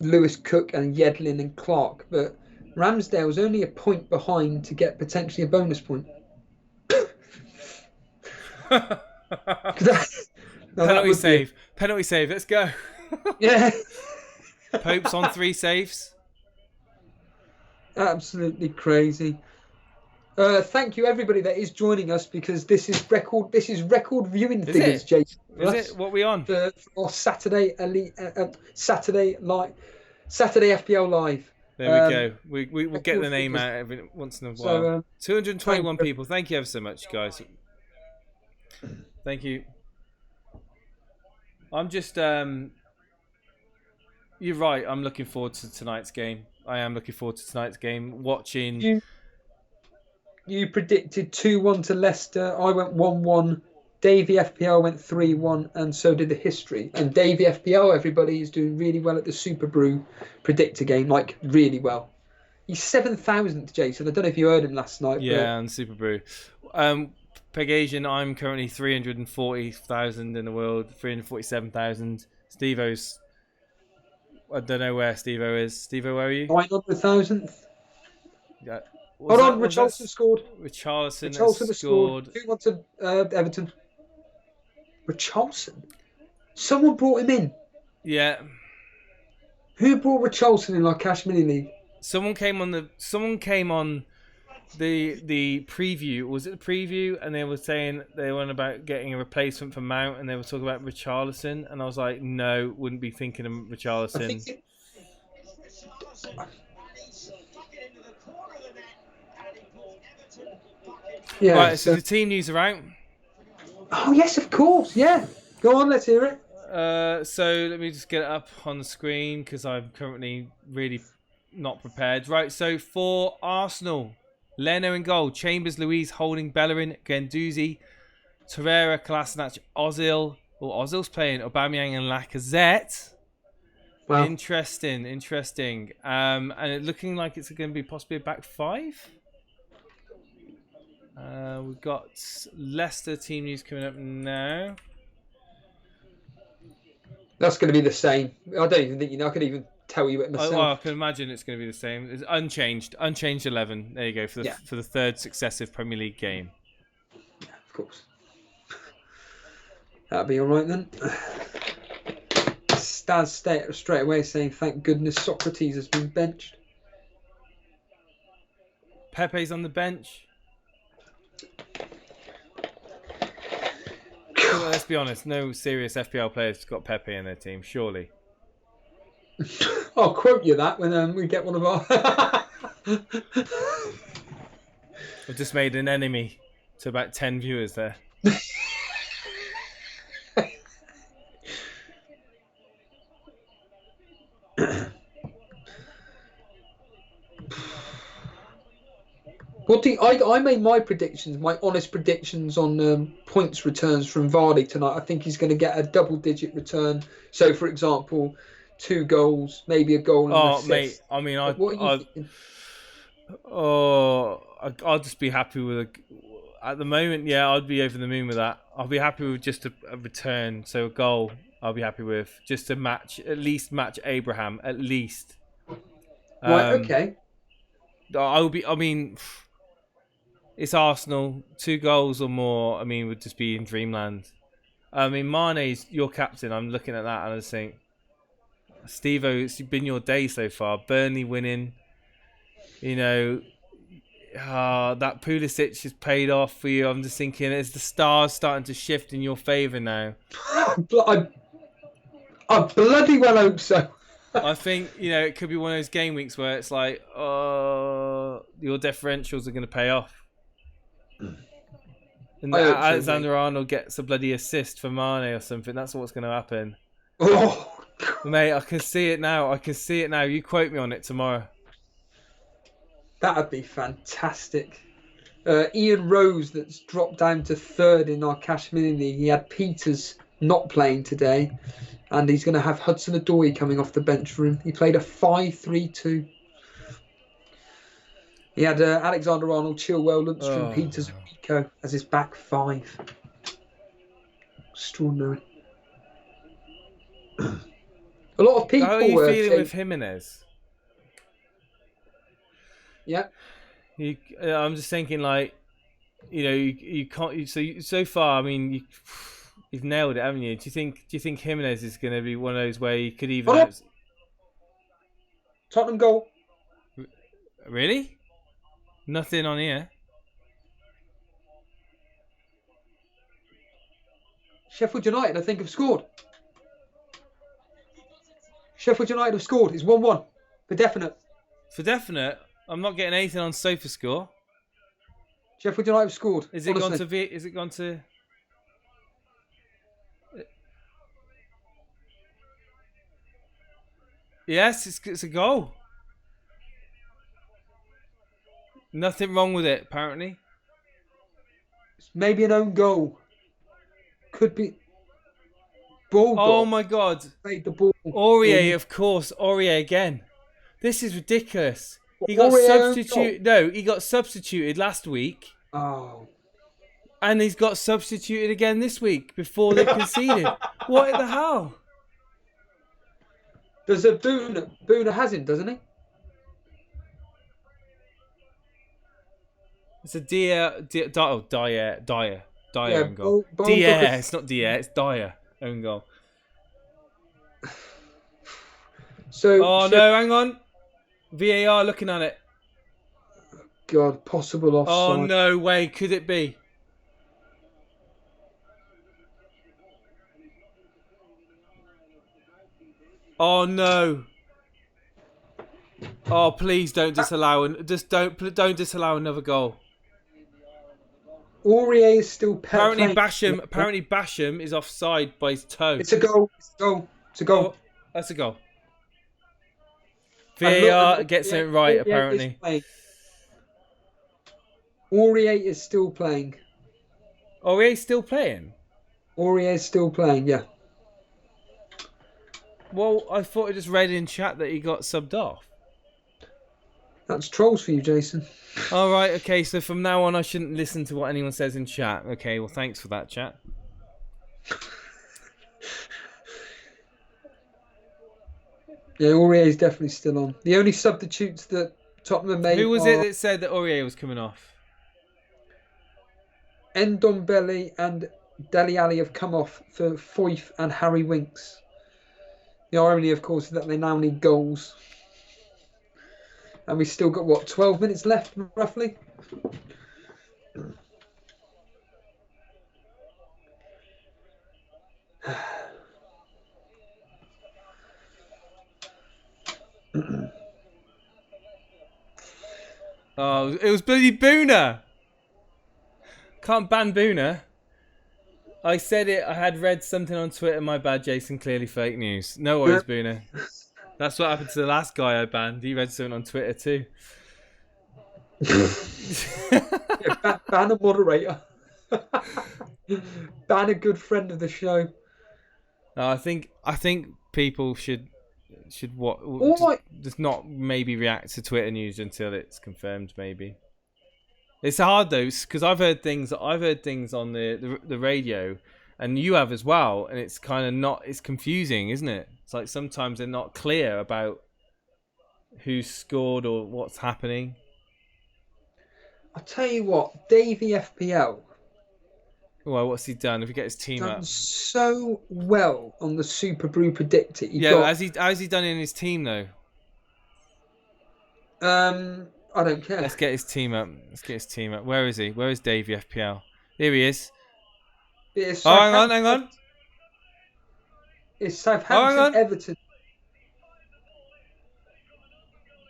Lewis Cook and Yedlin and Clark. But Ramsdale's only a point behind to get potentially a bonus point. Penalty save. Penalty save. Let's go. Yeah. Pope's on 3 saves. Absolutely crazy. Thank you everybody that is joining us because this is record viewing figures, it? Jason. Is it? What are we on? For Saturday Saturday FPL Live. There we go. We'll get the name out every once in a while. 221 people. Thank you ever so much, guys. Thank you. I'm just you're right. I'm looking forward to tonight's game. I am looking forward to tonight's game. Watching. You predicted 2-1 to Leicester. I went 1-1. Davey FPL went 3-1, and so did the history. And Davey FPL, everybody, is doing really well at the Super Brew predictor game, like really well. He's 7,000th, Jason. I don't know if you heard him last night. Yeah, and Super Brew. Pegasian, I'm currently 340,000 in the world, 347,000. Steve-O's, I don't know where Steve-O is. Steve-O, where are you? 900,000th. Yeah. Hold on, Richarlison scored. Richarlison has scored. 2-1 to Everton. Richarlison? Someone brought him in. Yeah. Who brought Richarlison in our Cash Mini League? Someone came on the preview. Was it the preview? And they were saying they were about getting a replacement for Mount, and they were talking about Richarlison, and I was like, no, wouldn't be thinking of Richarlison. Yeah, right, so the team news are out. Oh yes, of course. Yeah, go on, let's hear it. So let me just get it up on the screen because I'm currently really not prepared. Right, so for Arsenal, Leno in goal, Chambers, Louise, Holding, Bellerin, Guendouzi, Torreira, Kolasinac, Ozil. Well, Ozil's playing Aubameyang and Lacazette. Wow. Interesting. And it looking like it's going to be possibly a back 5. We've got Leicester team news coming up now. That's going to be the same. I don't even think I could even tell you it myself. Well, I can imagine it's going to be the same. It's unchanged 11. There you go for the third successive Premier League game. Yeah, of course. That'll be all right then. Staz straight away saying, "Thank goodness Socrates has been benched." Pepe's on the bench. Well, let's be honest, no serious FPL players have got Pepe in their team, surely. I'll quote you that when we get one of our... I've just made an enemy to about 10 viewers there. I made my predictions, my honest predictions on points returns from Vardy tonight. I think he's going to get a double-digit return. So, for example, 2 goals, maybe a goal and an assist. Mate, I mean, What are you thinking? I'll just be happy with at the moment. Yeah, I'd be over the moon with that. I'll be happy with just a return, so a goal. I'll be happy with just to match, at least match Abraham, at least. Right, okay. I mean, it's Arsenal. 2 goals or more, I mean, would just be in dreamland. I mean, Mane's your captain. I'm looking at that and I just think, Steve-O, it's been your day so far. Burnley winning. You know, that Pulisic has paid off for you. I'm just thinking, is the stars starting to shift in your favour now? I bloody well hope so. I think, you know, it could be one of those game weeks where it's like, your differentials are going to pay off. And Alexander-Arnold gets a bloody assist for Mane or something. That's what's going to happen. Oh, mate, I can see it now. You quote me on it tomorrow. That'd be fantastic. Ian Rose, that's dropped down to 3rd in our Cash Mini League. He had Peters not playing today, and he's going to have Hudson-Odoi coming off the bench for him. He played a 5-3-2. He had Alexander-Arnold, Chilwell, Lundstrom, Peters, and Rico as his back 5. Extraordinary. A lot of people. How are you feeling with Jimenez? Yeah. I'm just thinking, like, you know, you can't. So far, I mean, you've nailed it, haven't you? Do you think Jimenez is going to be one of those where you could even? Tottenham goal. Really? Nothing on here. Sheffield United, I think, have scored. Sheffield United have scored. It's 1-1 for definite. For definite. I'm not getting anything on SofaScore. Sheffield United have scored. Is it gone to? Is it gone to? Yes, it's a goal. Nothing wrong with it, apparently. It's maybe an own goal. Could be. Ball. Oh my God! Made the ball. Aurier, of course. Aurier again. This is ridiculous. He got substituted. No, he got substituted last week. Oh. And he's got substituted again this week before they conceded. What the hell? There's a Boona has him, doesn't he? It's a Dyer Yeah, own goal. It's not Dyer, it's Dyer own goal. So. No, hang on. VAR looking at it. God, possible offside. Oh, no way. Could it be? Oh, no. Oh, please don't disallow. Don't disallow another goal. Aurier is still Apparently Basham is offside by his toe. It's a goal. Oh, that's a goal. VAR gets it right, apparently. Aurier is still playing. Aurier's still playing? Aurier is still playing, yeah. Well, I thought I just read in chat that he got subbed off. That's trolls for you, Jason. All right, okay, so from now on I shouldn't listen to what anyone says in chat. Okay, well, thanks for that, chat. Yeah, Aurier is definitely still on. The only substitutes that Tottenham made. Who was it that said that Aurier was coming off? Ndombele and Dele Alli have come off for Foyth and Harry Winks. The irony, of course, is that they now need goals. And we've still got, what, 12 minutes left, roughly? Oh, it was bloody Boona. Can't ban Boona. I said it. I had read something on Twitter. My bad, Jason. Clearly fake news. No worries, Boona. That's what happened to the last guy I banned. He read something on Twitter too. Yeah, ban a moderator. Ban a good friend of the show. No, I think people should just not maybe react to Twitter news until it's confirmed. Maybe it's hard though, because I've heard things on the radio, and you have as well, and it's kind of not. It's confusing, isn't it? It's like sometimes they're not clear about who's scored or what's happening. I'll tell you what, Davey FPL. Well, what's he done? If he gets his team Done up, so well on the Super Brew Predictor. how's he done in his team though? I don't care. Let's get his team up. Where is he? Where is Davey FPL? Here he is. Hang on. It's Southampton, Everton.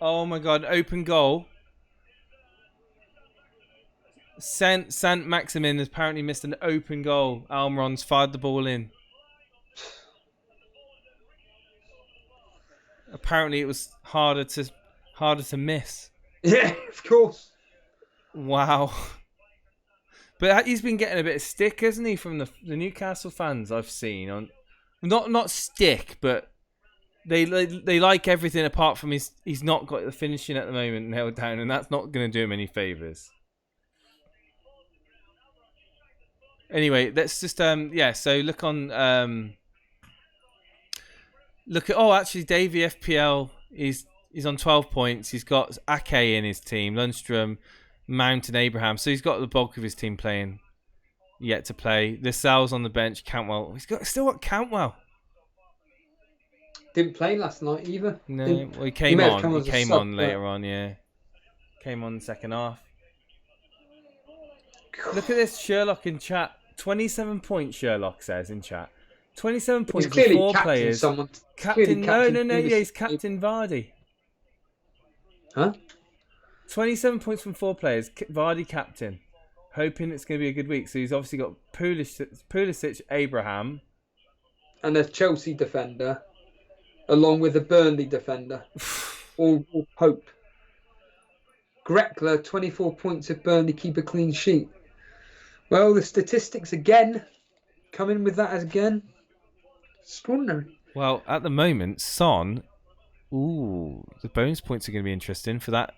Oh my God! Open goal. Saint Maximin has apparently missed an open goal. Almiron's fired the ball in. Apparently, it was harder to miss. Yeah, of course. Wow. But he's been getting a bit of stick, hasn't he, from the Newcastle fans I've seen on. Not stick, but they like everything apart from he's not got the finishing at the moment nailed down, and that's not going to do him any favours. Anyway, let's just so look at actually Davey FPL is on 12 points. He's got Ake in his team, Lundstrom, Mount and Abraham. So he's got the bulk of his team playing yet to play. Lascelles on the bench, Cantwell. He's still got Cantwell. Didn't play last night either. No, well, he came on later on, yeah. Came on the second half. Look at this Sherlock in chat. 27 points, Sherlock says in chat. 27 points for 4 players. Captain, he's Captain Vardy. Huh? 27 points from 4 players. Vardy captain. Hoping it's going to be a good week. So he's obviously got Pulisic, Abraham. And a Chelsea defender. Along with a Burnley defender. all Pope. Grekler, 24 points if Burnley keep a clean sheet. Well, the statistics again. Coming with that as again. Extraordinary. Well, at the moment, Son. Ooh, the bonus points are going to be interesting for that.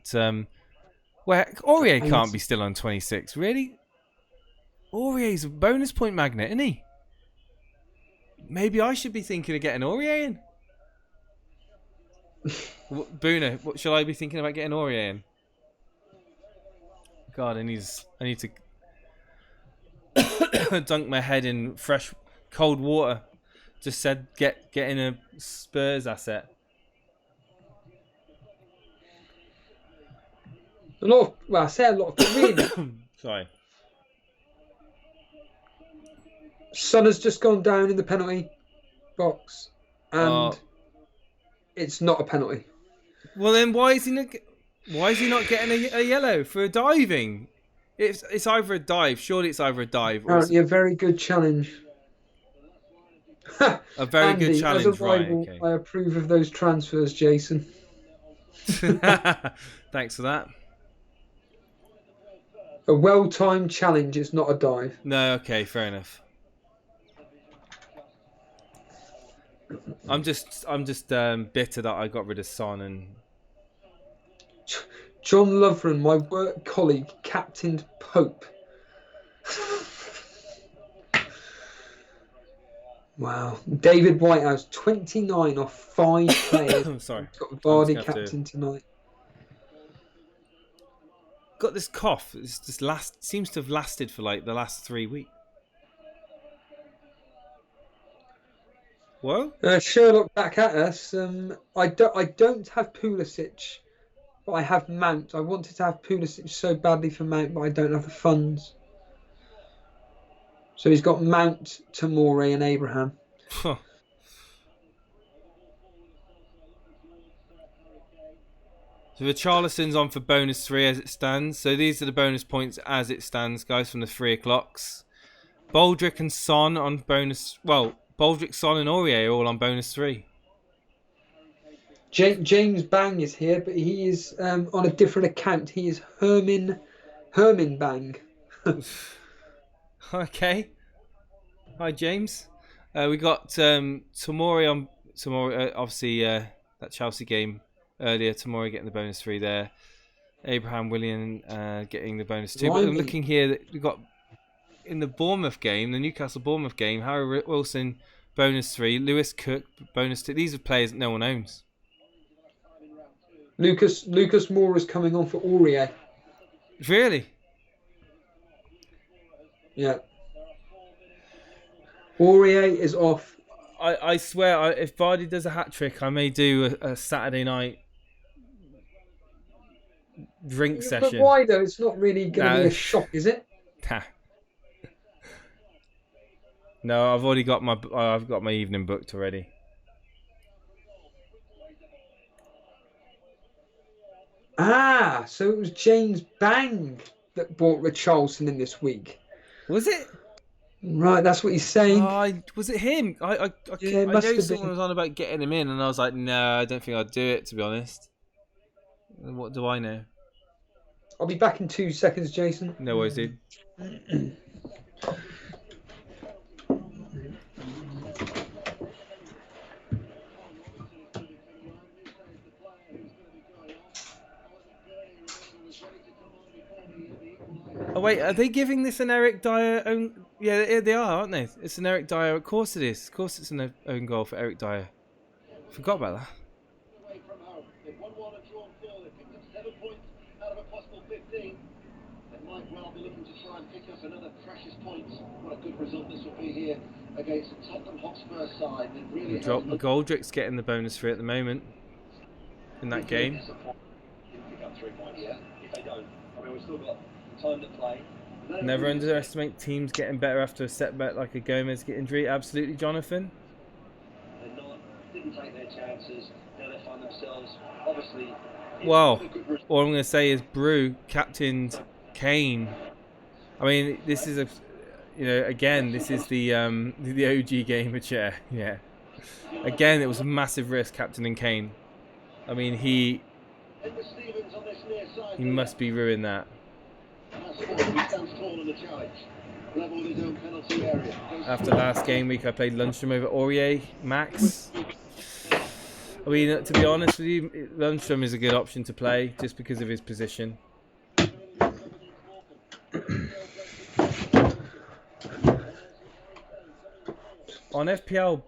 Where Aurier can't be still on 26. Really? Aurier's a bonus point magnet, isn't he? Maybe I should be thinking of getting Aurier in. Boona, what shall I be thinking about getting Aurier in? God, I need to dunk my head in fresh, cold water. Just said get in a Spurs asset. I say a lot of really. Sorry. Son has just gone down in the penalty box, and it's not a penalty. Well, then why is he not getting a yellow for diving? It's either a dive. Surely it's either a dive or apparently a very good challenge. A very Andy, good challenge, as a rival, right? Okay. I approve of those transfers, Jason. Thanks for that. A well-timed challenge. It's not a dive. No, okay, fair enough. I'm just bitter that I got rid of Son and John Lovren, my work colleague, captained Pope. Wow. David Whitehouse, 29 off 5 players. I'm sorry. He's got Vardy captain tonight. Got this cough. It's just seems to have lasted for like the last 3 weeks. Well, Sherlock back at us. I don't have Pulisic, but I have Mount. I wanted to have Pulisic so badly for Mount, but I don't have the funds. So he's got Mount, Tomori, and Abraham. Huh. So Richarlison's on for bonus 3 as it stands. So these are the bonus points as it stands, guys, from the 3 o'clocks. Baldrick and Son on bonus. Well, Baldrick, Son, and Aurier are all on bonus 3. James Bang is here, but he is on a different account. He is Hermin Bang. Okay. Hi, James. We got Tomori on Tomori. Obviously, that Chelsea game earlier. Tomori getting the bonus 3 there. Abraham William getting the bonus 2. But I'm looking here that we got in the Bournemouth game, the Newcastle Bournemouth game. Harry Wilson bonus 3. Lewis Cook bonus 2. These are players that no one owns. Lucas Moura is coming on for Aurier. Really? Yeah. Aurier is off. I swear, if Vardy does a hat trick, I may do a Saturday night drink session. But why though? It's not really going to be a shock, is it? No, I've got my evening booked already. Ah, so it was James Bang that bought Richarlison in this week. Was it? Right, that's what he's saying. Was it him? I know someone was on about getting him in, and I was like, no, I don't think I'd do it, to be honest. What do I know? I'll be back in 2 seconds, Jason. No worries, dude. Oh wait, are they giving this an Eric Dyer own? Yeah, they are, aren't they? It's an Eric Dyer. Of course it is. Of course it's an own goal for Eric Dyer. Forgot about that. Goldrick's getting the bonus for it at the moment in that game. Never underestimate teams getting better after a setback like a Gomez get injury. Absolutely, Jonathan. Well, all I'm going to say is Brew captained Kane. I mean, this is again, this is the OG gamer chair. Yeah. Again, it was a massive risk captaining Kane. I mean, he must be ruined that. After last game week, I played Lundstram over Aurier Max. I mean, to be honest with you, Lundstram is a good option to play just because of his position. On FPL,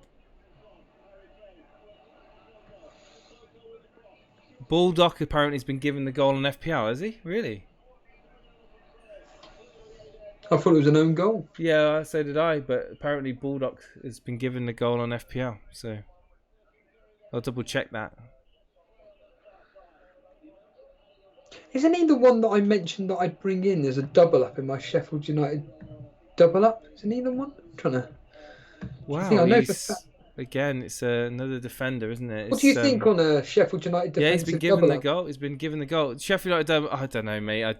Bulldog apparently has been given the goal on FPL, has he? Really? I thought it was an own goal. Yeah, so did I, but apparently Bulldog has been given the goal on FPL, so I'll double check that. Isn't he the one that I mentioned that I'd bring in as a double up in my Sheffield United double up? Isn't he the one? I'm trying to... Wow, again, it's another defender, isn't it? What do you think on a Sheffield United defender? Yeah, he's been given the goal. He's been given the goal. Sheffield United, I don't know, mate.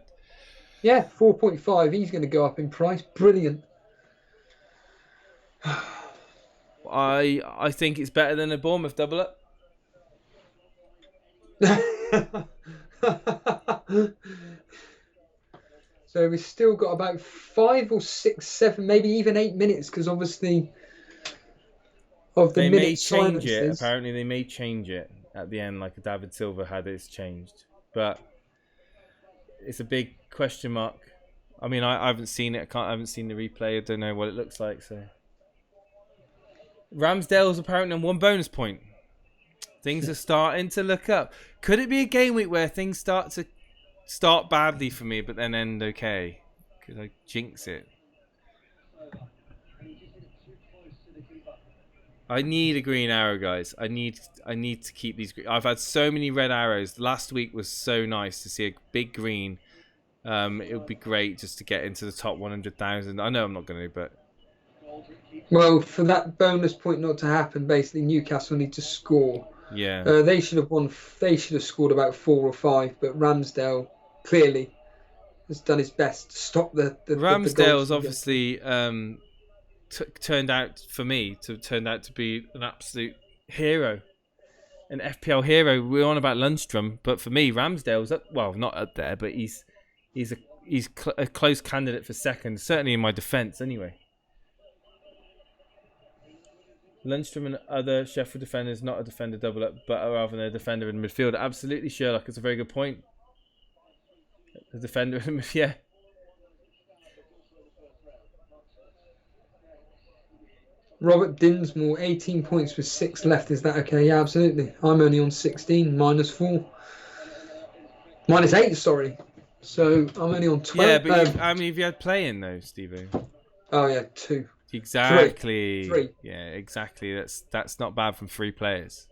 Yeah, 4.5. He's going to go up in price. Brilliant. I think it's better than a Bournemouth double up. So we've still got about 5 or 6, 7, maybe even 8 minutes, because obviously of the minute silences. They may change it. Apparently, they may change it at the end, like David Silva had it's changed, but it's a big question mark. I mean, I haven't seen it. I haven't seen the replay. I don't know what it looks like. So Ramsdale's apparently on 1 bonus point. Things are starting to look up. Could it be a game week where things start badly for me, but then end okay? Could I jinx it? I need a green arrow, guys. I need to keep these. I've had so many red arrows. Last week was so nice to see a big green. It would be great just to get into the top 100,000. I know I'm not going to, but well, for that bonus point not to happen, basically Newcastle need to score. Yeah, they should have won. They should have scored about 4 or 5, but Ramsdale clearly has done his best to stop the Ramsdale's obviously turned out to be an absolute hero. an FPL hero. We're on about Lundstrom, but for me, Ramsdale's up. Well, not up there, but he's a close candidate for second. Certainly in my defence, anyway. Lundstrom and other Sheffield defenders, not a defender double up, but rather than a defender in midfield. Absolutely, Sherlock. It's a very good point. The defender in midfield, yeah. Robert Dinsmore, 18 points with 6 left. Is that okay? Yeah, absolutely. I'm only on 16, -4. -8, sorry. So I'm only on 12. Yeah, but how many have you had playing though, Steve? Oh, yeah, 2. Exactly. 3. Yeah, exactly. That's not bad from 3 players.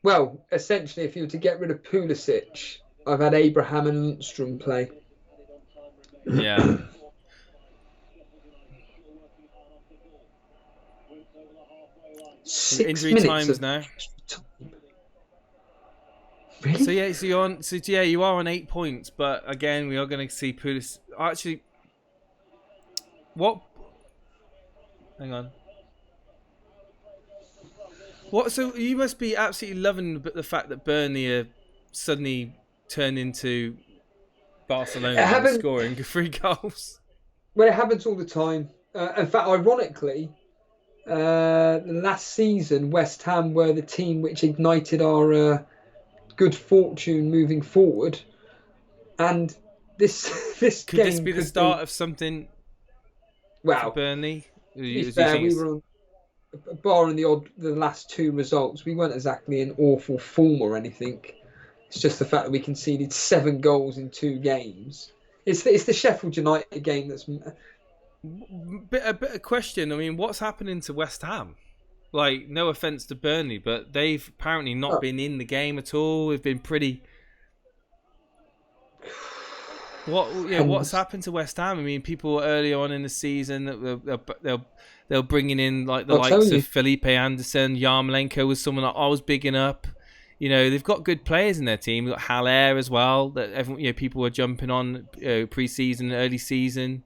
Well, essentially, if you were to get rid of Pulisic, I've had Abraham and Lundstrom play. Yeah. Injury times now. Really? So yeah, you are on 8 points, but again, we are going to see Pulisic. Actually, what? Hang on. What? So you must be absolutely loving the fact that Burnley are suddenly turned into Barcelona and scoring 3 goals. Well, it happens all the time. In fact, ironically, last season West Ham were the team which ignited our good fortune moving forward, and this could game this be the start of something? Well, for Burnley. we were on, barring the last 2 results, we weren't exactly in awful form or anything. It's just the fact that we conceded 7 goals in 2 games. It's the Sheffield United game that's a bit of question. I mean, what's happening to West Ham? Like, no offense to Burnley, but they've apparently not been in the game at all. They've been pretty. What's happened to West Ham? I mean, people early on in the season they're bringing in like the likes of Felipe Anderson, Yarmolenko was someone that I was bigging up. You know, they've got good players in their team. They've got Haller as well. That everyone, people were jumping on pre-season, early season.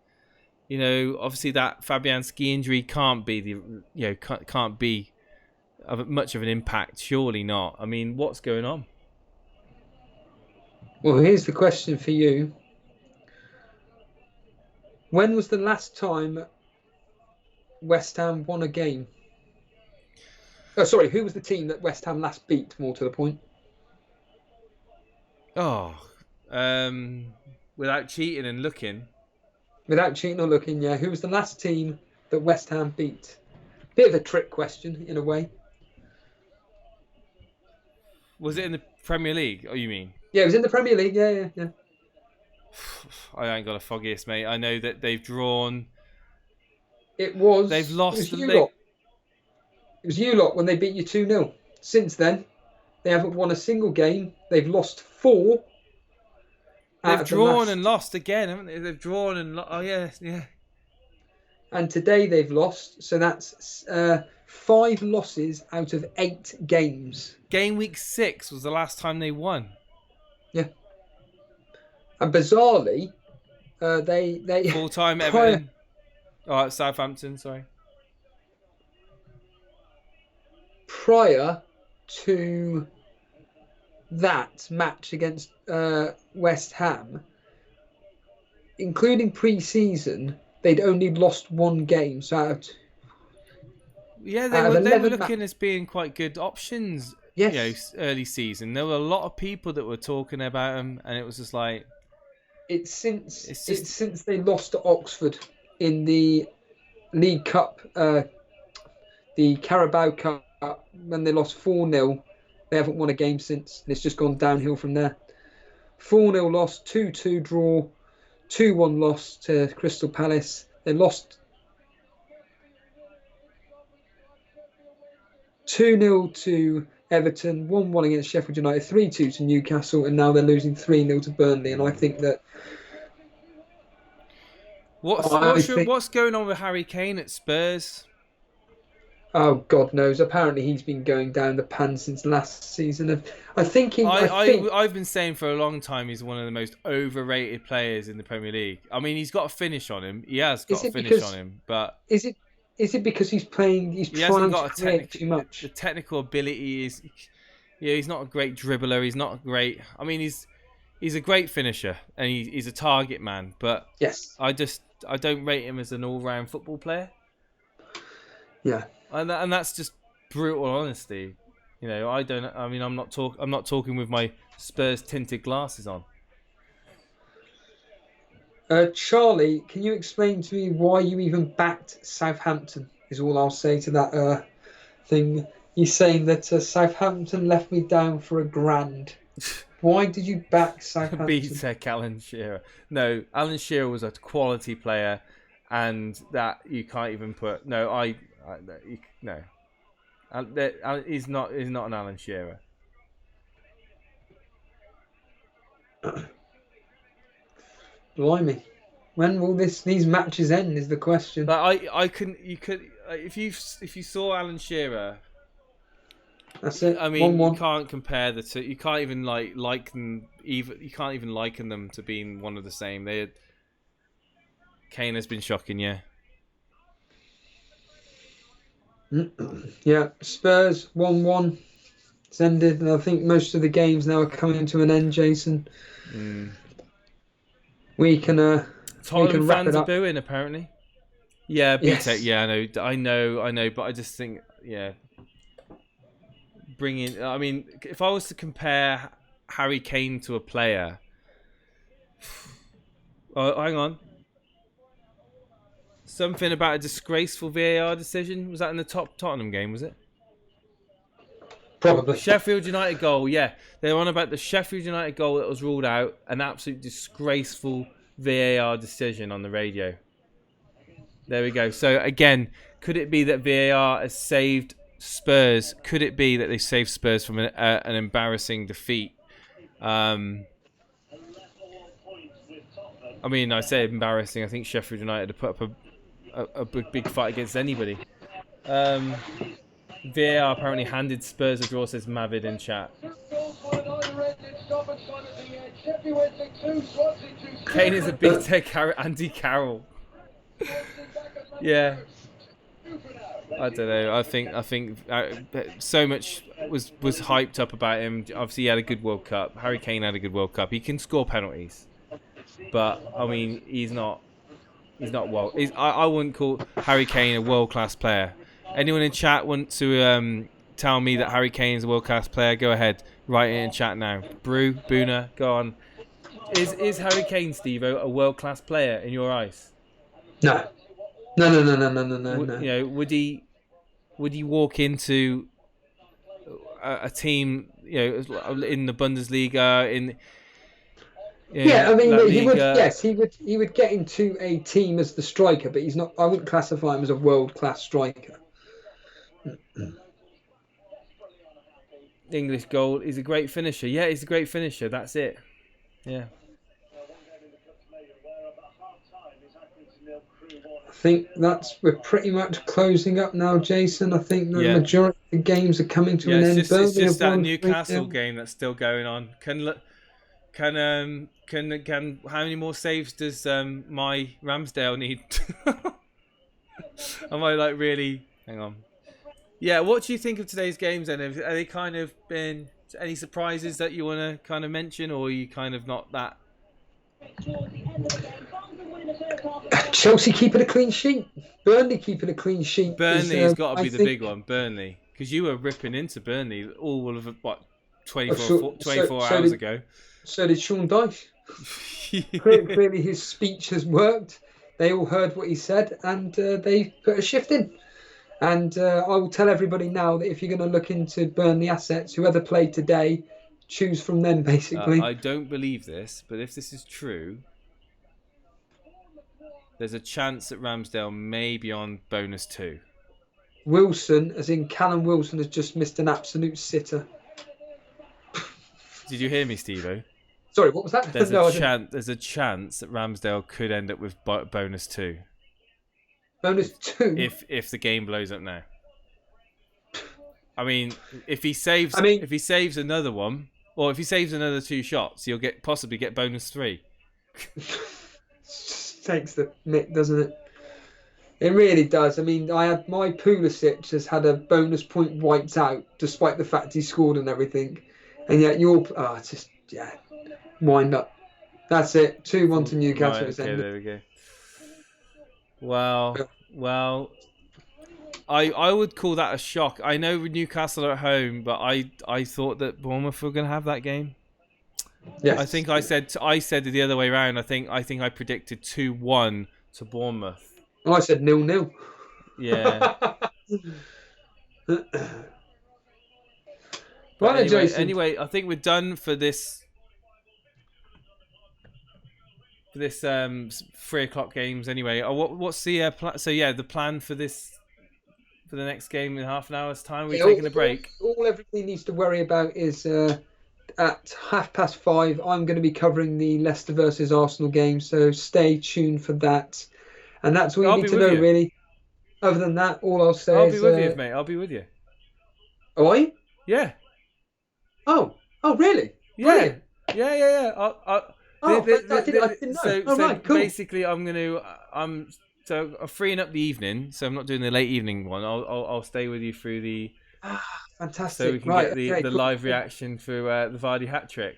You know, obviously that Fabianski injury can't be can't be of much of an impact. Surely not. I mean, what's going on? Well, here's the question for you. When was the last time West Ham won a game? Oh, sorry, who was the team that West Ham last beat, more to the point? Oh, without cheating and looking. Without cheating or looking, yeah. Who was the last team that West Ham beat? Bit of a trick question, in a way. Was it in the Premier League, you mean? Yeah, it was in the Premier League, yeah. I ain't got the foggiest, mate. I know that they've drawn. They've lost. It was you lot when they beat you 2-0. Since then, they haven't won a single game. They've lost 4. They've drawn and lost again, haven't they? They've drawn and lost. Oh, yeah. And today they've lost. So that's 5 losses out of 8 games. Gameweek 6 was the last time they won. Yeah. And bizarrely, they full-time Everton. Oh, Southampton, sorry. Prior to that match against West Ham, including pre-season, they'd only lost 1 game. So they were looking as being quite good options. Yes. Early season. There were a lot of people that were talking about them, and it was just like it's since they lost to Oxford in the League Cup, the Carabao Cup, when they lost 4-0. They haven't won a game since. It's just gone downhill from there. 4-0 loss, 2-2 draw, 2-1 loss to Crystal Palace. They lost 2-0 to Everton, 1-1 against Sheffield United, 3-2 to Newcastle, and now they're losing 3-0 to Burnley. And I think that what's going on with Harry Kane at Spurs? Oh, God knows. Apparently, he's been going down the pan since last season. I've been saying for a long time he's one of the most overrated players in the Premier League. I mean, he's got a finish on him. He has got a finish on him, but is it is it because he's playing? He's He hasn't trying to got a create too technical. much. The technical ability is, yeah, he's not a great dribbler. He's not a great. I mean, he's a great finisher and he's a target man. But Yes. I don't rate him as an all-round football player. Yeah. And that's just brutal honesty. You know, I'm not talking with my Spurs tinted glasses on. Charlie, can you explain to me why you even backed Southampton? Is all I'll say to that thing. You're saying that Southampton left me down for £1,000. Why did you back Southampton? BTEC Alan Shearer. No, Alan Shearer was a quality player, and that you can't even put. No, no. He's not an Alan Shearer. Blimey, when will these matches end? Is the question. But you could if you saw Alan Shearer. That's it. I mean, 1-1. you can't compare the two. You can't even liken even. You can't even liken them to being one of the same. Kane has been shocking, yeah. Yeah, Spurs 1-1. It's ended, and I think most of the games now are coming to an end. Jason, we can Tottenham wrap fans it are up. booing apparently. Yeah, Yes. BTEC. Yeah, I know, but I just think, yeah. I mean, if I was to compare Harry Kane to a player, oh, hang on. Something about a disgraceful VAR decision. Was that in the Tottenham game? Was it? Probably. Sheffield United goal. Yeah, they're on about the Sheffield United goal that was ruled out. An absolute disgraceful VAR decision on the radio. There we go. So again, could it be that VAR has saved Spurs? Could it be that they saved Spurs from an embarrassing defeat? I mean, I say embarrassing. I think Sheffield United have put up a big fight against anybody. VAR apparently handed Spurs a draw, says Mavid in chat. Kane is a big tech Andy Carroll. Yeah. I don't know. I think so much was hyped up about him. Obviously, he had a good World Cup. Harry Kane had a good World Cup. He can score penalties, but I mean, he's not world. I wouldn't call Harry Kane a world class player. Anyone in chat want to tell me that Harry Kane is a world class player? Go ahead, write it in chat now. Brew, Boona, go on. Is Harry Kane, Steve-O, a world class player in your eyes? No. No. You know, would he walk into a team, you know, in the Bundesliga Yeah, I mean, La he would. Liga? Yes, he would get into a team as the striker, but he's not. I wouldn't classify him as a world-class striker. English goal. He's a great finisher. Yeah, he's a great finisher. That's it. Yeah. I think we're pretty much closing up now, Jason. I think the majority of the games are coming to an end. It's just that Newcastle game that's still going on. Can how many more saves does my Ramsdale need? Am I like really? Hang on. Yeah, what do you think of today's games then? Are they kind of been any surprises that you want to kind of mention, or are you kind of not that? Chelsea keeping a clean sheet. Burnley keeping a clean sheet. Burnley's got to be the big one. Burnley, because you were ripping into Burnley all of 24 hours ago. So did Sean Dyche. Clearly his speech has worked. They all heard what he said, and they put a shift in. And I will tell everybody now that if you're going to look into Burnley assets, whoever played today, choose from them, basically. I don't believe this, but if this is true, there's a chance that Ramsdale may be on bonus 2. Wilson, as in Callum Wilson, has just missed an absolute sitter. Did you hear me, Steve-O? Sorry, what was that? There's a chance that Ramsdale could end up with bonus 2. Bonus 2? If the game blows up now. I mean, if he saves another one, or if he saves another 2 shots, he'll possibly get bonus 3. Takes the mick, doesn't it? It really does. I mean, I had my Pulisic has had a bonus point wiped out, despite the fact he scored and everything, and yet it's just wind up. That's it. 2-1 to Newcastle. Right, okay, there we go. Well, I would call that a shock. I know Newcastle are at home, but I thought that Bournemouth were going to have that game. Yes. I think I said it the other way around. I think I predicted 2-1 to Bournemouth. I said 0-0. Yeah. Right, Jason. Anyway, I think we're done for this. For this 3:00 games. Anyway, what's the plan? So yeah, the plan for this, for the next game in half an hour's time. We're taking a break. All everybody needs to worry about is at 5:30. I'm going to be covering the Leicester versus Arsenal game, so stay tuned for that. And that's all you need to know, really. Other than that, all I'll say I'll is... be with you, mate. I'll be with you. Oh, are you? Yeah. Oh, really? Yeah. Brilliant. Yeah. I didn't know. So Right, cool. basically, I'm freeing up the evening, so I'm not doing the late evening one. I'll stay with you through the... Fantastic. So we can get the live reaction for the Vardy hat-trick.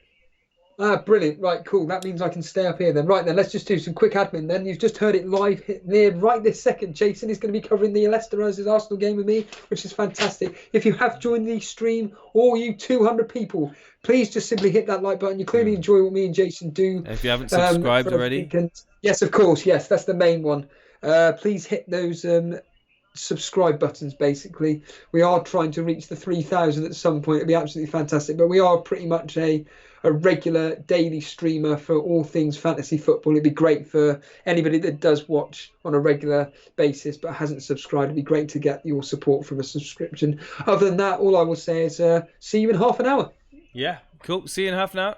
Brilliant. Right, cool. That means I can stay up here then. Right then, let's just do some quick admin then. You've just heard it live there right this second. Jason is going to be covering the Leicester versus Arsenal game with me, which is fantastic. If you have joined the stream, all you 200 people, please just simply hit that like button. You clearly enjoy what me and Jason do. And if you haven't subscribed already. Yes, of course. Yes, that's the main one. Please hit those subscribe buttons. Basically, we are trying to reach the 3,000 at some point. It'd be absolutely fantastic, but we are pretty much a regular daily streamer for all things fantasy football. It'd be great for anybody that does watch on a regular basis but hasn't subscribed. It'd be great to get your support from a subscription. Other than that, all I will say is see you in half an hour. Yeah, cool. See you in half an hour.